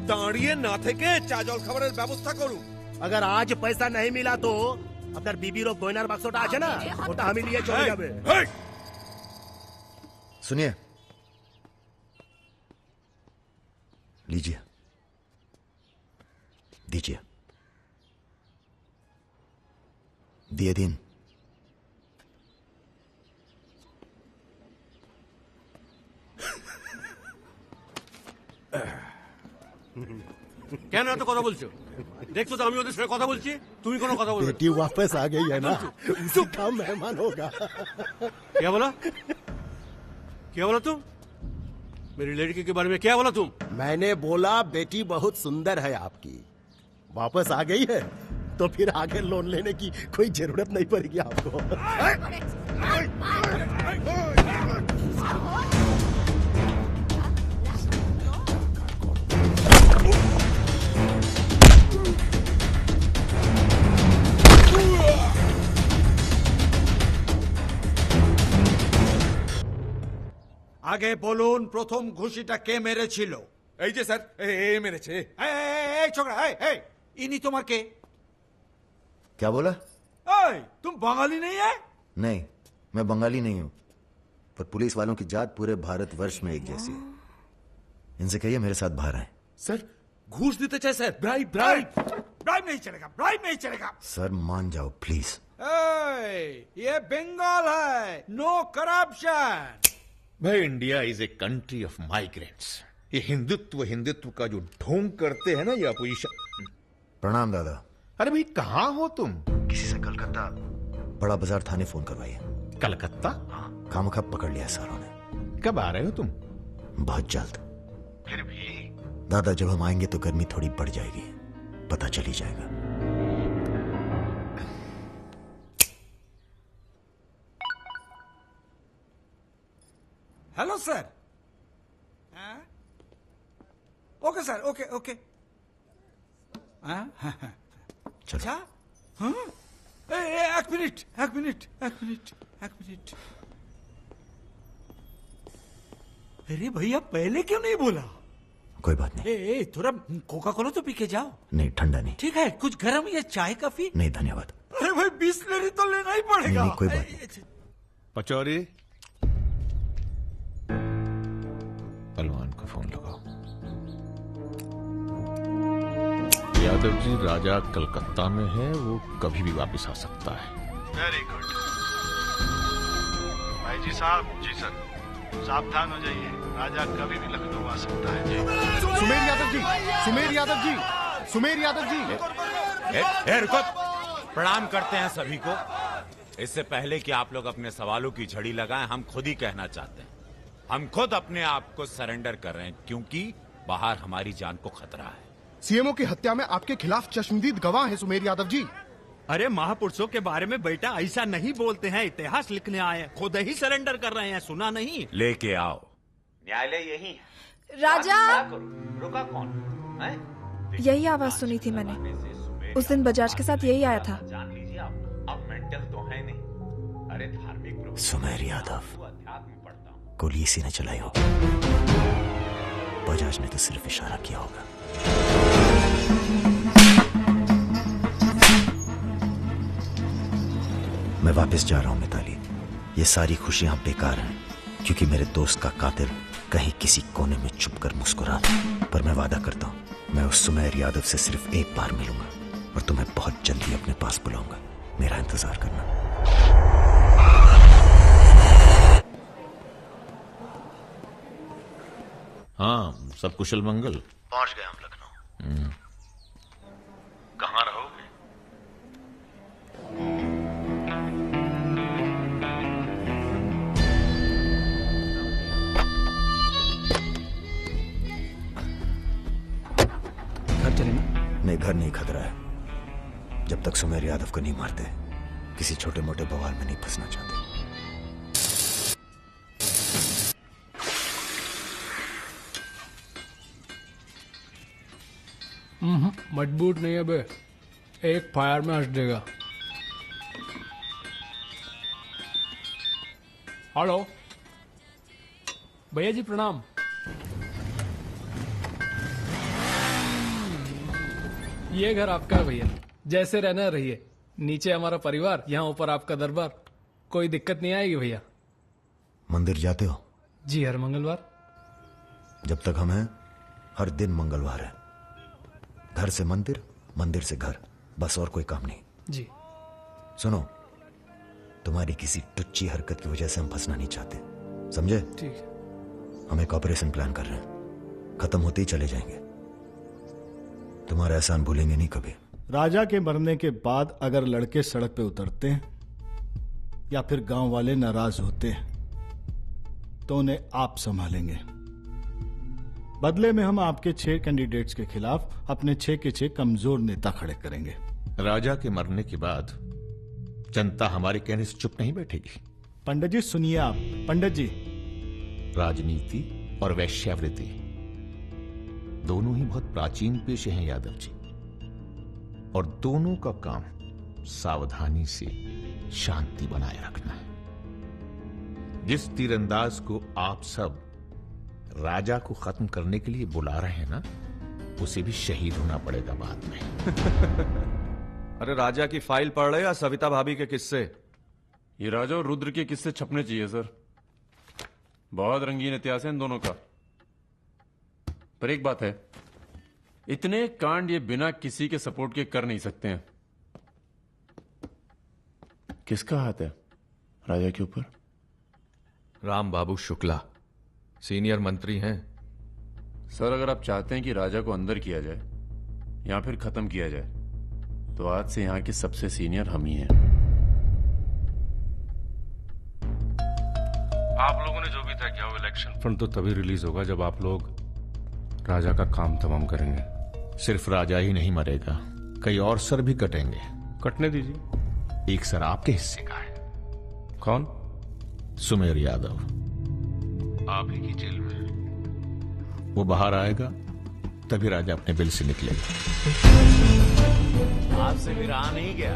দাঁড়িয়ে না থেকে চা জল খাবারের ব্যবস্থা করুন। अगर आज पैसा नहीं मिला तो আপনার বিবির গয়নার বাক্সটা আছে না, ওটা আমি নিয়ে চলে যাবে। सुनिए, लीजिए, दीजिए। दिए दिन। কেন এত কথা বলছো? দেখছো তো আমি ওদের সঙ্গে কথা বলছি, তুমি কোনো কথা বলছো? बेटी वापस आ गई है ना, उसी का मेहमान होगा। क्या बोला? क्या बोला तुम? मेरी लड़की के बारे में क्या बोला तुम? मैंने बोला बेटी बहुत सुंदर है आपकी, वापस आ गई है तो फिर आगे लोन लेने की कोई जरूरत नहीं पड़ेगी आपको। আগে বলুন প্রথম ঘুষিটা কে মেরেছিল? এই যে স্যার, এই মেরেছে। এই ছোকরা, এই ইনি তোমার কে? क्या बोला? तुम बंगाली नहीं है? नहीं, मैं बंगाली नहीं हूं, पर पुलिस वालों की जात पूरे भारतवर्ष में एक जैसी है। इनसे कहिए मेरे साथ बाहर आए। सर घूस देते चाहे सर, ब्राइब ब्राइब ब्राइब नहीं चलेगा, ब्राइब नहीं चलेगा। सर मान जाओ प्लीज। ये बंगाल है, नो करप्शन। भाई India is a country of migrants. ये हिंदुत्व हिंदुत्व का जो ढोंग करते हैं ना ये अपोजिशन। प्रणाम दादा। अरे भाई कहाँ हो तुम? किसी से कलकत्ता बड़ा बाजार थाने फोन करवाइए। कलकत्ता? खामखा पकड़ लिया सारों ने। कब आ रहे हो तुम? बहुत जल्द। फिर भी दादा जब हम आएंगे तो गर्मी थोड़ी बढ़ जाएगी, पता चल ही जाएगा। Hello sir. Okay sir, okay okay. अच्छा, एक मिनट। अरे भैया पहले क्यों नहीं बोला? कोई बात नहीं। थोड़ा कोका कोला तो पी के जाओ। नहीं, ठंडा नहीं। ठीक है, कुछ गर्म या चाय कॉफी? नहीं धन्यवाद। अरे भाई बिस्लरी तो लेना ही पड़ेगा। नहीं, कोई बात नहीं। पचौरी, पहलवान को फोन लगाओ। यादव जी, राजा कलकत्ता में है, वो कभी भी वापस आ सकता है। वेरी गुड भाई जी साहब। जी सर, सावधान हो जाइए, राजा कभी भी लखनऊ आ सकता है। जी सुमेर यादव जी, सुमेर यादव जी, सुमेर यादव जी। रुको, प्रणाम करते हैं सभी को। इससे पहले कि आप लोग अपने सवालों की झड़ी लगाएं, हम खुद ही कहना चाहते हैं, हम खुद अपने आप को सरेंडर कर रहे हैं, क्योंकि बाहर हमारी जान को खतरा है। सीएमओ की हत्या में आपके खिलाफ चश्मदीद गवाह है सुमेर यादव जी। अरे महापुरुषों के बारे में बेटा ऐसा नहीं बोलते हैं, इतिहास लिखने आए हैं, खुद ही सरेंडर कर रहे हैं, सुना नहीं? लेके आओ, न्यायालय यही है। राजा, रुका कौन है? यही आवाज सुनी थी मैंने। उस दिन बजाज के साथ यही आया था। जान लीजिए आप मेंटल तो है नहीं। अरे धार्मिक सुमेर यादव, गोली इसी ने चलाई होगी। बजाज ने तो सिर्फ इशारा किया होगा। मैं वापस जा रहा हूं मिताली। ये सारी खुशियां बेकार हैं, क्योंकि मेरे दोस्त का कातिल कहीं किसी कोने में छुपकर मुस्कुरा रहा। पर मैं वादा करता हूं, मैं उस सुमेर यादव से सिर्फ एक बार मिलूंगा और तुम्हें बहुत जल्दी अपने पास बुलाऊंगा। मेरा इंतजार करना। हाँ, सब कुशल मंगल। पहुंच गए हम लखनऊ। कहाँ रहोगे? घर चलेंगे? नहीं, घर नहीं खतरा है। जब तक सुमेर यादव को नहीं मारते, किसी छोटे मोटे बवाल में नहीं फंसना चाहते। मजबूत नहीं है बे, एक फायर में हंस देगा। हेलो भैया जी, प्रणाम। ये घर आपका है भैया, जैसे रहना रहिए। नीचे हमारा परिवार, यहाँ ऊपर आपका दरबार। कोई दिक्कत नहीं आएगी भैया। मंदिर जाते हो? जी, हर मंगलवार। जब तक हम हैं, हर दिन मंगलवार है। घर से मंदिर, मंदिर से घर, बस और कोई काम नहीं। जी। सुनो, तुम्हारी किसी टुच्ची हरकत की वजह से हम फंसना नहीं चाहते, समझे? ठीक है। हम एक ऑपरेशन प्लान कर रहे हैं, खत्म होते ही चले जाएंगे। तुम्हारा एहसान भूलेंगे नहीं कभी। राजा के मरने के बाद अगर लड़के सड़क पे उतरते हैं या फिर गांव वाले नाराज होते हैं तो उन्हें आप संभालेंगे। बदले में हम आपके 6 कैंडिडेट्स के खिलाफ अपने 6 के 6 कमजोर नेता खड़े करेंगे। राजा के मरने के बाद जनता हमारे कहने से चुप नहीं बैठेगी। पंडित जी सुनिए आप। पंडित जी, राजनीति और वैश्यावृत्ति दोनों ही बहुत प्राचीन पेशे हैं यादव जी, और दोनों का काम सावधानी से शांति बनाए रखना है। जिस तीरंदाज को आप सब राजा को खत्म करने के लिए बुला रहे हैं ना, उसे भी शहीद होना पड़ेगा बाद में। अरे राजा की फाइल पढ़ रहे या सविता भाभी के किस्से? ये राजा और रुद्र के किस्से छपने चाहिए सर। बहुत रंगीन इतिहास है इन दोनों का। पर एक बात है, इतने कांड ये बिना किसी के सपोर्ट के कर नहीं सकते हैं। किसका हाथ है राजा के ऊपर? राम बाबू शुक्ला सीनियर मंत्री हैं। सर, अगर आप चाहते हैं कि राजा को अंदर किया जाए या फिर खत्म किया जाए, तो आज से यहां के सबसे सीनियर हम ही हैं। आप लोगों ने जो भी तय किया वो इलेक्शन फंड तो तभी रिलीज होगा जब आप लोग राजा का काम तमाम करेंगे। सिर्फ राजा ही नहीं मरेगा, कई और सर भी कटेंगे। कटने दीजिए। एक सर आपके हिस्से का है। कौन? सुमेर यादव, आप ही की जेल में। वो बाहर आएगा तभी राजा अपने बिल से निकलेगा। आपसे भी रहा नहीं गया।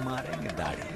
मारेंगे दाढ़ी।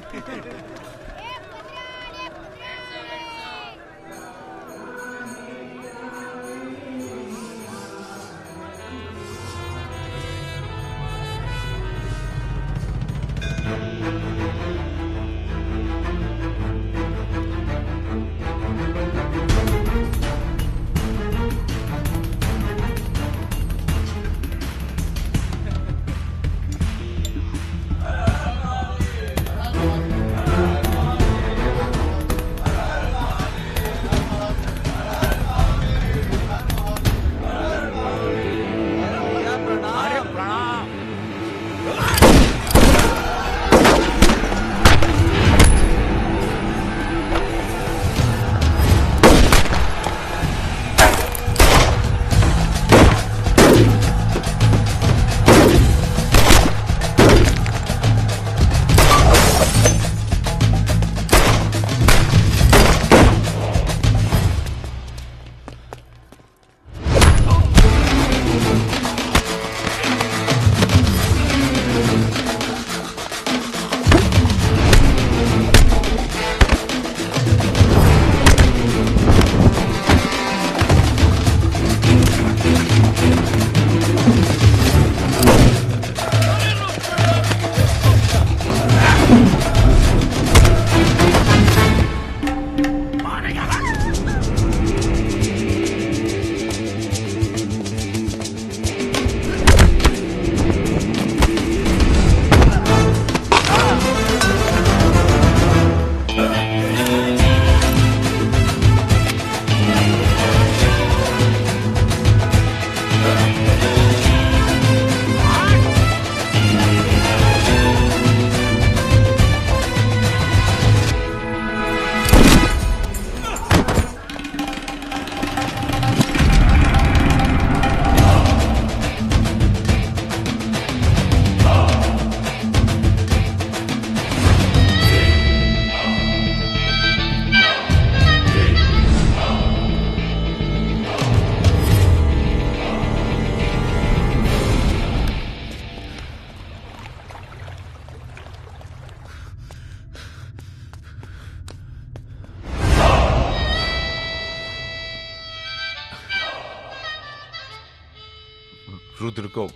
रुद्र को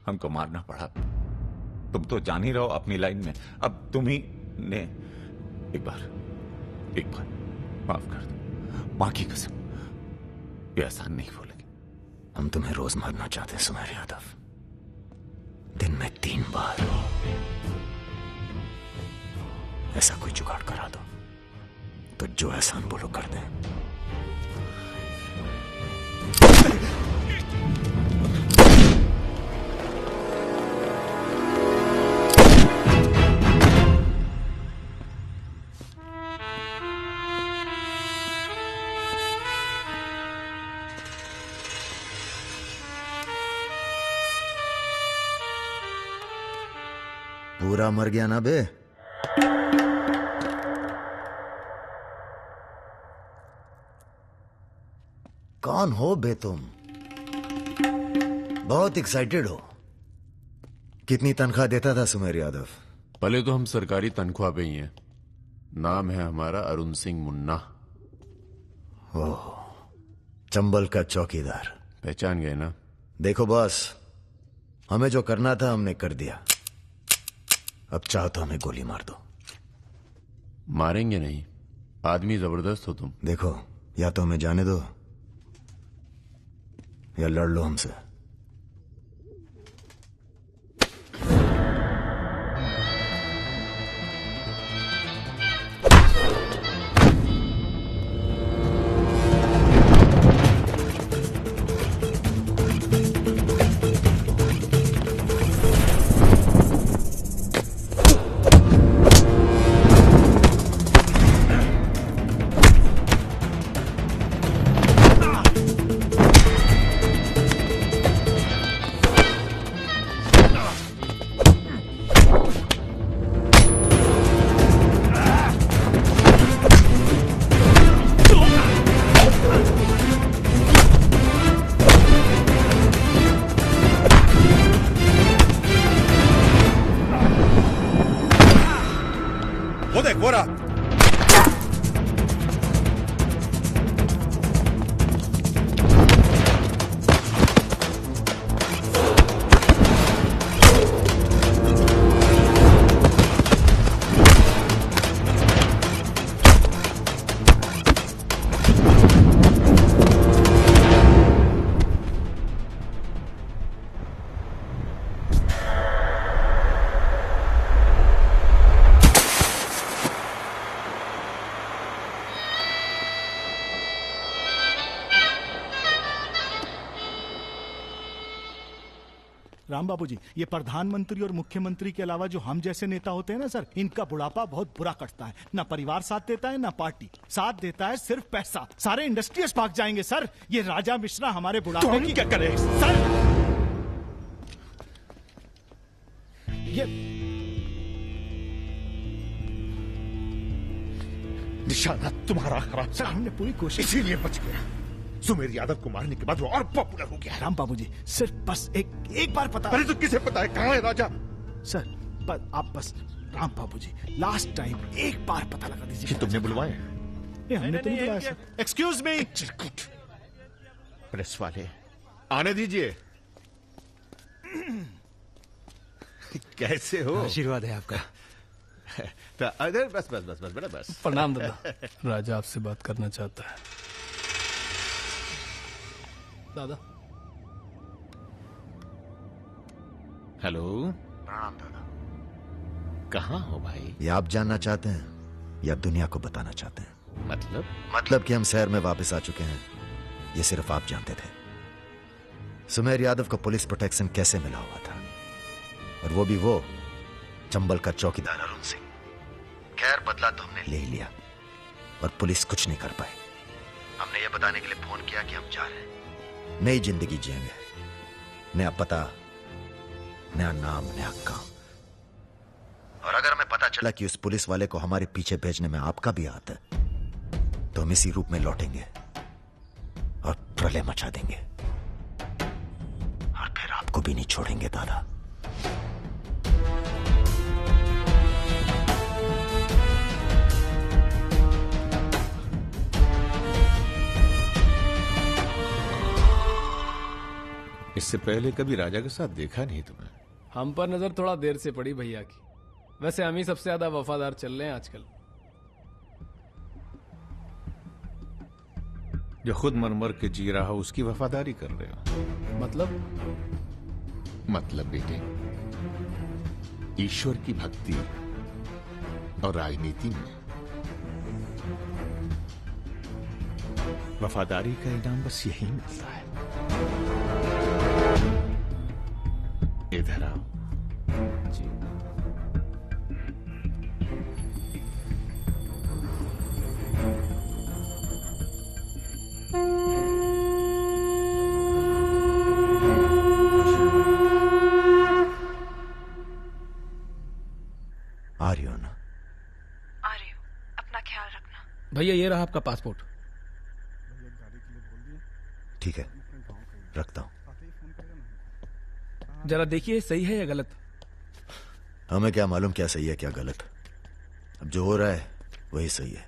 हमको मारना पड़ा। तुम तो जान ही रहो अपनी लाइन में। अब तुम ही ने एक बार माफ कर दो। मां की कसम, ये आसान नहीं भूलेंगे। हम तुम्हें रोज मारना चाहते हैं सुमेर यादव, दिन में 3 बार। ऐसा कोई जुगाड़ करा दो तो जो एहसान बोलो कर दें। पूरा मर गया ना बे? कौन हो बे तुम? बहुत एक्साइटेड हो। कितनी तनख्वाह देता था सुमेर यादव? पहले तो हम सरकारी तनख्वाह पे ही हैं। नाम है हमारा अरुण सिंह मुन्ना। ओह, चंबल का चौकीदार। पहचान गए ना? देखो बॉस, हमें जो करना था हमने कर दिया। अब चाहो तो हमें गोली मार दो। मारेंगे नहीं, आदमी जबरदस्त हो तुम। देखो, या तो हमें जाने दो या लड़ लो हमसे। बोरा। राम बाबू जी, ये प्रधानमंत्री और मुख्यमंत्री के अलावा जो हम जैसे नेता होते हैं ना सर, इनका बुढ़ापा बहुत बुरा कटता है। ना परिवार साथ देता है, ना पार्टी साथ देता है, सिर्फ पैसा। सारे इंडस्ट्रीज भाग जाएंगे सर। ये राजा मिश्रा हमारे बुढ़ापे तो हम क्या करें सर? ये निशाना तुम्हारा खराब सर, हमने पूरी कोशिश, इसीलिए बच गया। सुमेर यादव को मारने के बाद वो और पॉपुलर हो गया। राम बाबू जी, सिर्फ बस एक बार पता। अरे तो किसे पता है कहाँ है राजा? सर आप बस राम बाबू जी, लास्ट टाइम एक बार पता लगा दीजिए। कि तुमने बुलवाए? हमने तो नहीं बुलाया सर। Excuse me. प्रेस वाले आने दीजिए। कैसे हो? आशीर्वाद है आपका। अरे बस बस बस बस बेटा बस। प्रणाम दादा। राजा आपसे बात करना चाहता है। दादा। हेलो। प्रणाम दादा। कहाँ हो भाई? ये आप जानना चाहते हैं या दुनिया को बताना चाहते हैं? मतलब कि हम शहर में वापस आ चुके हैं, ये सिर्फ आप जानते थे। सुमेर यादव को पुलिस प्रोटेक्शन कैसे मिला हुआ था, और वो भी वो चंबल का चौकीदार अरुण सिंह। खैर, बदला तो हमने ले ही लिया और पुलिस कुछ नहीं कर पाई। हमने ये बताने के लिए फोन किया कि हम जा रहे हैं, नई जिंदगी जिएंगे, नया पता, नया नाम, नया काम। और अगर हमें पता चला कि उस पुलिस वाले को हमारे पीछे भेजने में आपका भी हाथ है, तो हम इसी रूप में लौटेंगे और प्रलय मचा देंगे, और फिर आपको भी नहीं छोड़ेंगे दादा। इससे पहले कभी राजा के साथ देखा नहीं तुम्हें? हम पर नजर थोड़ा देर से पड़ी भैया की। वैसे हम ही सबसे ज्यादा वफादार चल रहे हैं आजकल। जो खुद मर के जी रहा हो उसकी वफादारी कर रहे हो? मतलब बेटे, ईश्वर की भक्ति और राजनीति में वफादारी का इनाम बस यही मिलता है। इधर आओ। जी। आ रही हो ना? आ रही हूँ, अपना ख्याल रखना। भैया ये रहा आपका पासपोर्ट। ठीक है, रखता हूं। जरा देखिए सही है या गलत। हमें क्या मालूम क्या सही है क्या गलत। अब जो हो रहा है वही सही है।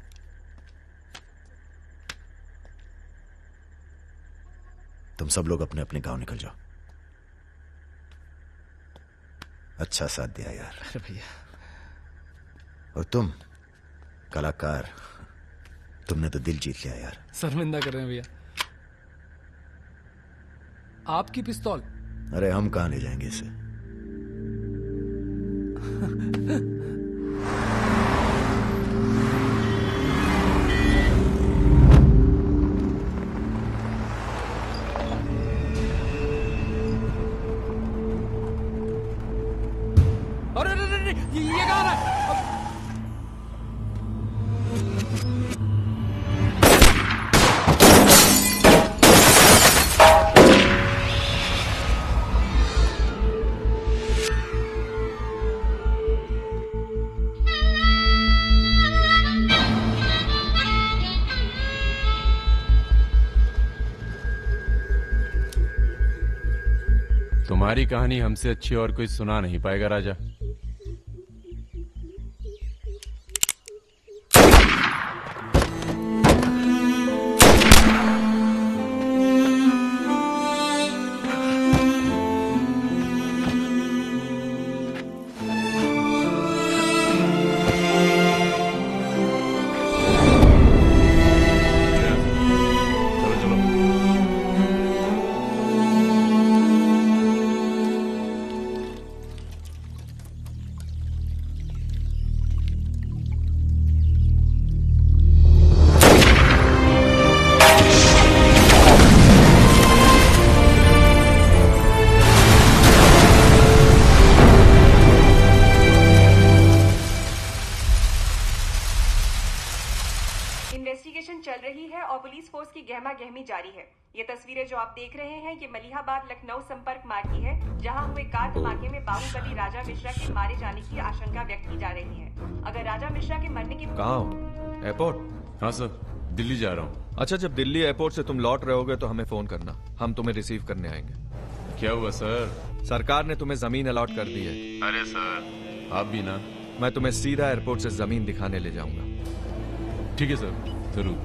तुम सब लोग अपने अपने गांव निकल जाओ। अच्छा साथ दिया यार। अरे भैया। और तुम कलाकार, तुमने तो दिल जीत लिया यार। शर्मिंदा कर रहे हैं भैया। आपकी पिस्तौल? अरे हम कहां ले जाएंगे इसे। अरे ये कहाँ रहा है? तुम्हारी कहानी हमसे अच्छी और कोई सुना नहीं पाएगा राजा। की गहमा गहमी जारी है। ये तस्वीरें जो आप देख रहे हैं ये मलिहाबाद लखनऊ संपर्क मार्ग की है, जहां हुए कार धमाके में बाहुबली राजा मिश्रा के मारे जाने की आशंका व्यक्त की जा रही है। अगर राजा मिश्रा के मरने की कहाँ हो? एयरपोर्ट? हाँ सर, दिल्ली जा रहा हूँ। अच्छा, जब दिल्ली एयरपोर्ट से तुम लौट रहे होगे तो हमें फोन करना, हम तुम्हें रिसीव करने आएंगे। क्या हुआ सर? सरकार ने तुम्हें जमीन अलॉट कर दी है। अरे सर, आप भी ना। मैं तुम्हें सीधा एयरपोर्ट से जमीन दिखाने ले जाऊंगा। ठीक है सर, जरूर।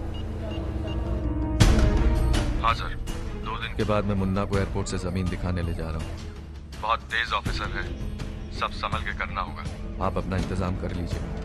हाँ सर, 2 दिन के बाद मैं मुन्ना को एयरपोर्ट से जमीन दिखाने ले जा रहा हूँ। बहुत तेज ऑफिसर है, सब संभल के करना होगा। आप अपना इंतजाम कर लीजिए।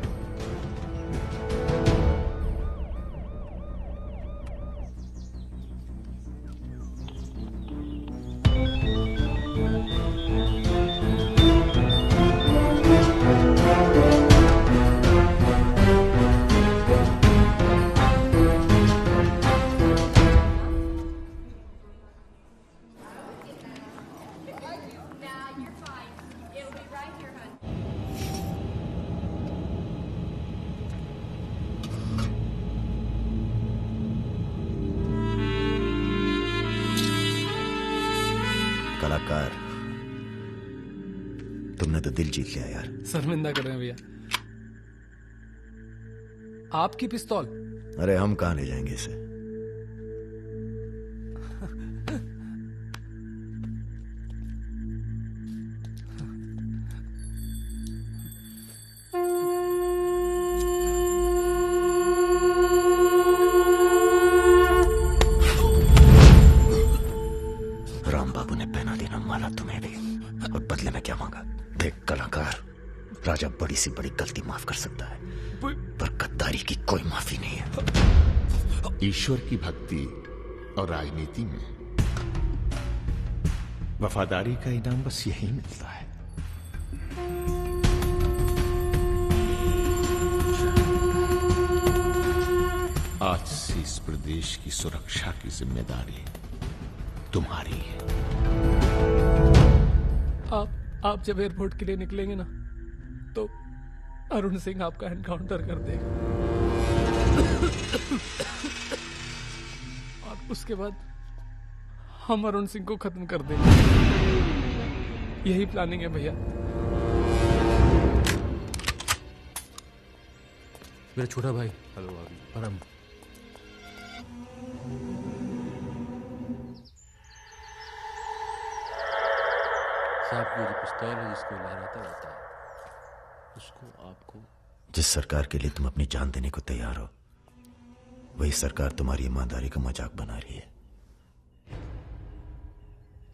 कलाकार, तुमने तो दिल जीत लिया यार। शर्मिंदा कर रहे हैं भैया। आपकी पिस्तौल? अरे हम कहां ले जाएंगे इसे? राम बाबू ने पहना देना माला तुम्हें भी, और बदले में क्या मांगा? देख कलाकार, राजा बड़ी सी बड़ी गलती माफ कर सकता है, पर गद्दारी की कोई माफी नहीं है। ईश्वर की भक्ति और राजनीति में वफादारी का इनाम बस यही मिलता है। आज से इस प्रदेश की सुरक्षा की जिम्मेदारी तुम्हारी है। आप जब एयरपोर्ट के लिए निकलेंगे ना, तो अरुण सिंह आपका एनकाउंटर कर देगा, और उसके बाद हम अरुण सिंह को खत्म कर देंगे। यही प्लानिंग है भैया। मेरा छोटा भाई। हेलो भाभी। परम। साहब की जो पिस्तौल है जिसको लहराता रहता है, उसको आपको। जिस सरकार के लिए तुम अपनी जान देने को तैयार हो, वही सरकार तुम्हारी ईमानदारी का मजाक बना रही है।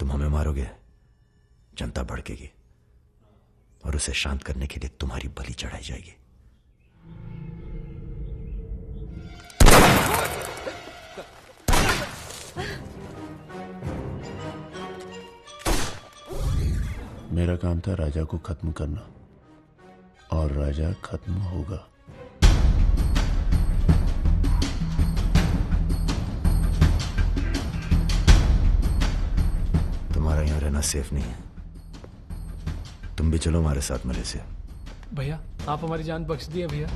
तुम हमें मारोगे, जनता भड़केगी, और उसे शांत करने के लिए तुम्हारी बलि चढ़ाई जाएगी। मेरा काम था राजा को खत्म करना, और राजा खत्म होगा। तुम्हारा यहां रहना सेफ नहीं है, तुम भी चलो हमारे साथ मलेशिया। भैया आप हमारी जान बख्श दिए भैया।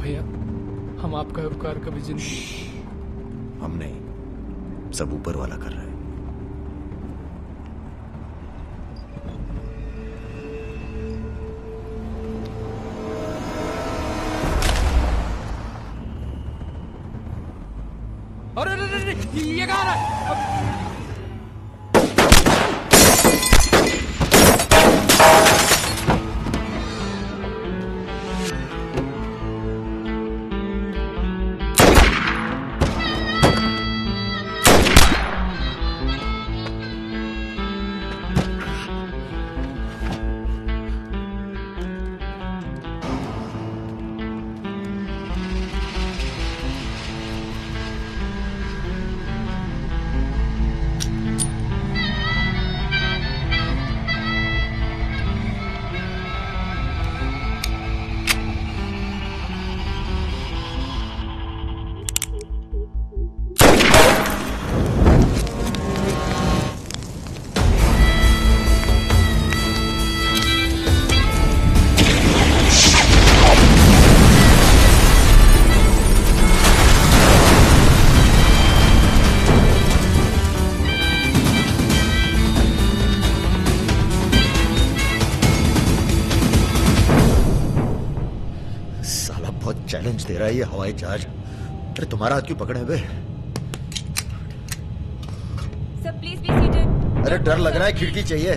भैया हम आपका उपकार कभी जिंदगी। हम नहीं, सब ऊपर वाला कर रहा है। अरे ये कहाँ है? चैलेंज दे रहा है ये हवाई जहाज। अरे तुम्हारा हाथ क्यों पकड़े हुए? Sir please be seated. अरे डर लग रहा है, खिड़की चाहिए।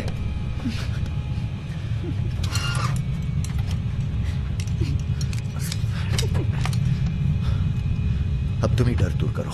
अब तुम ही डर दूर करो।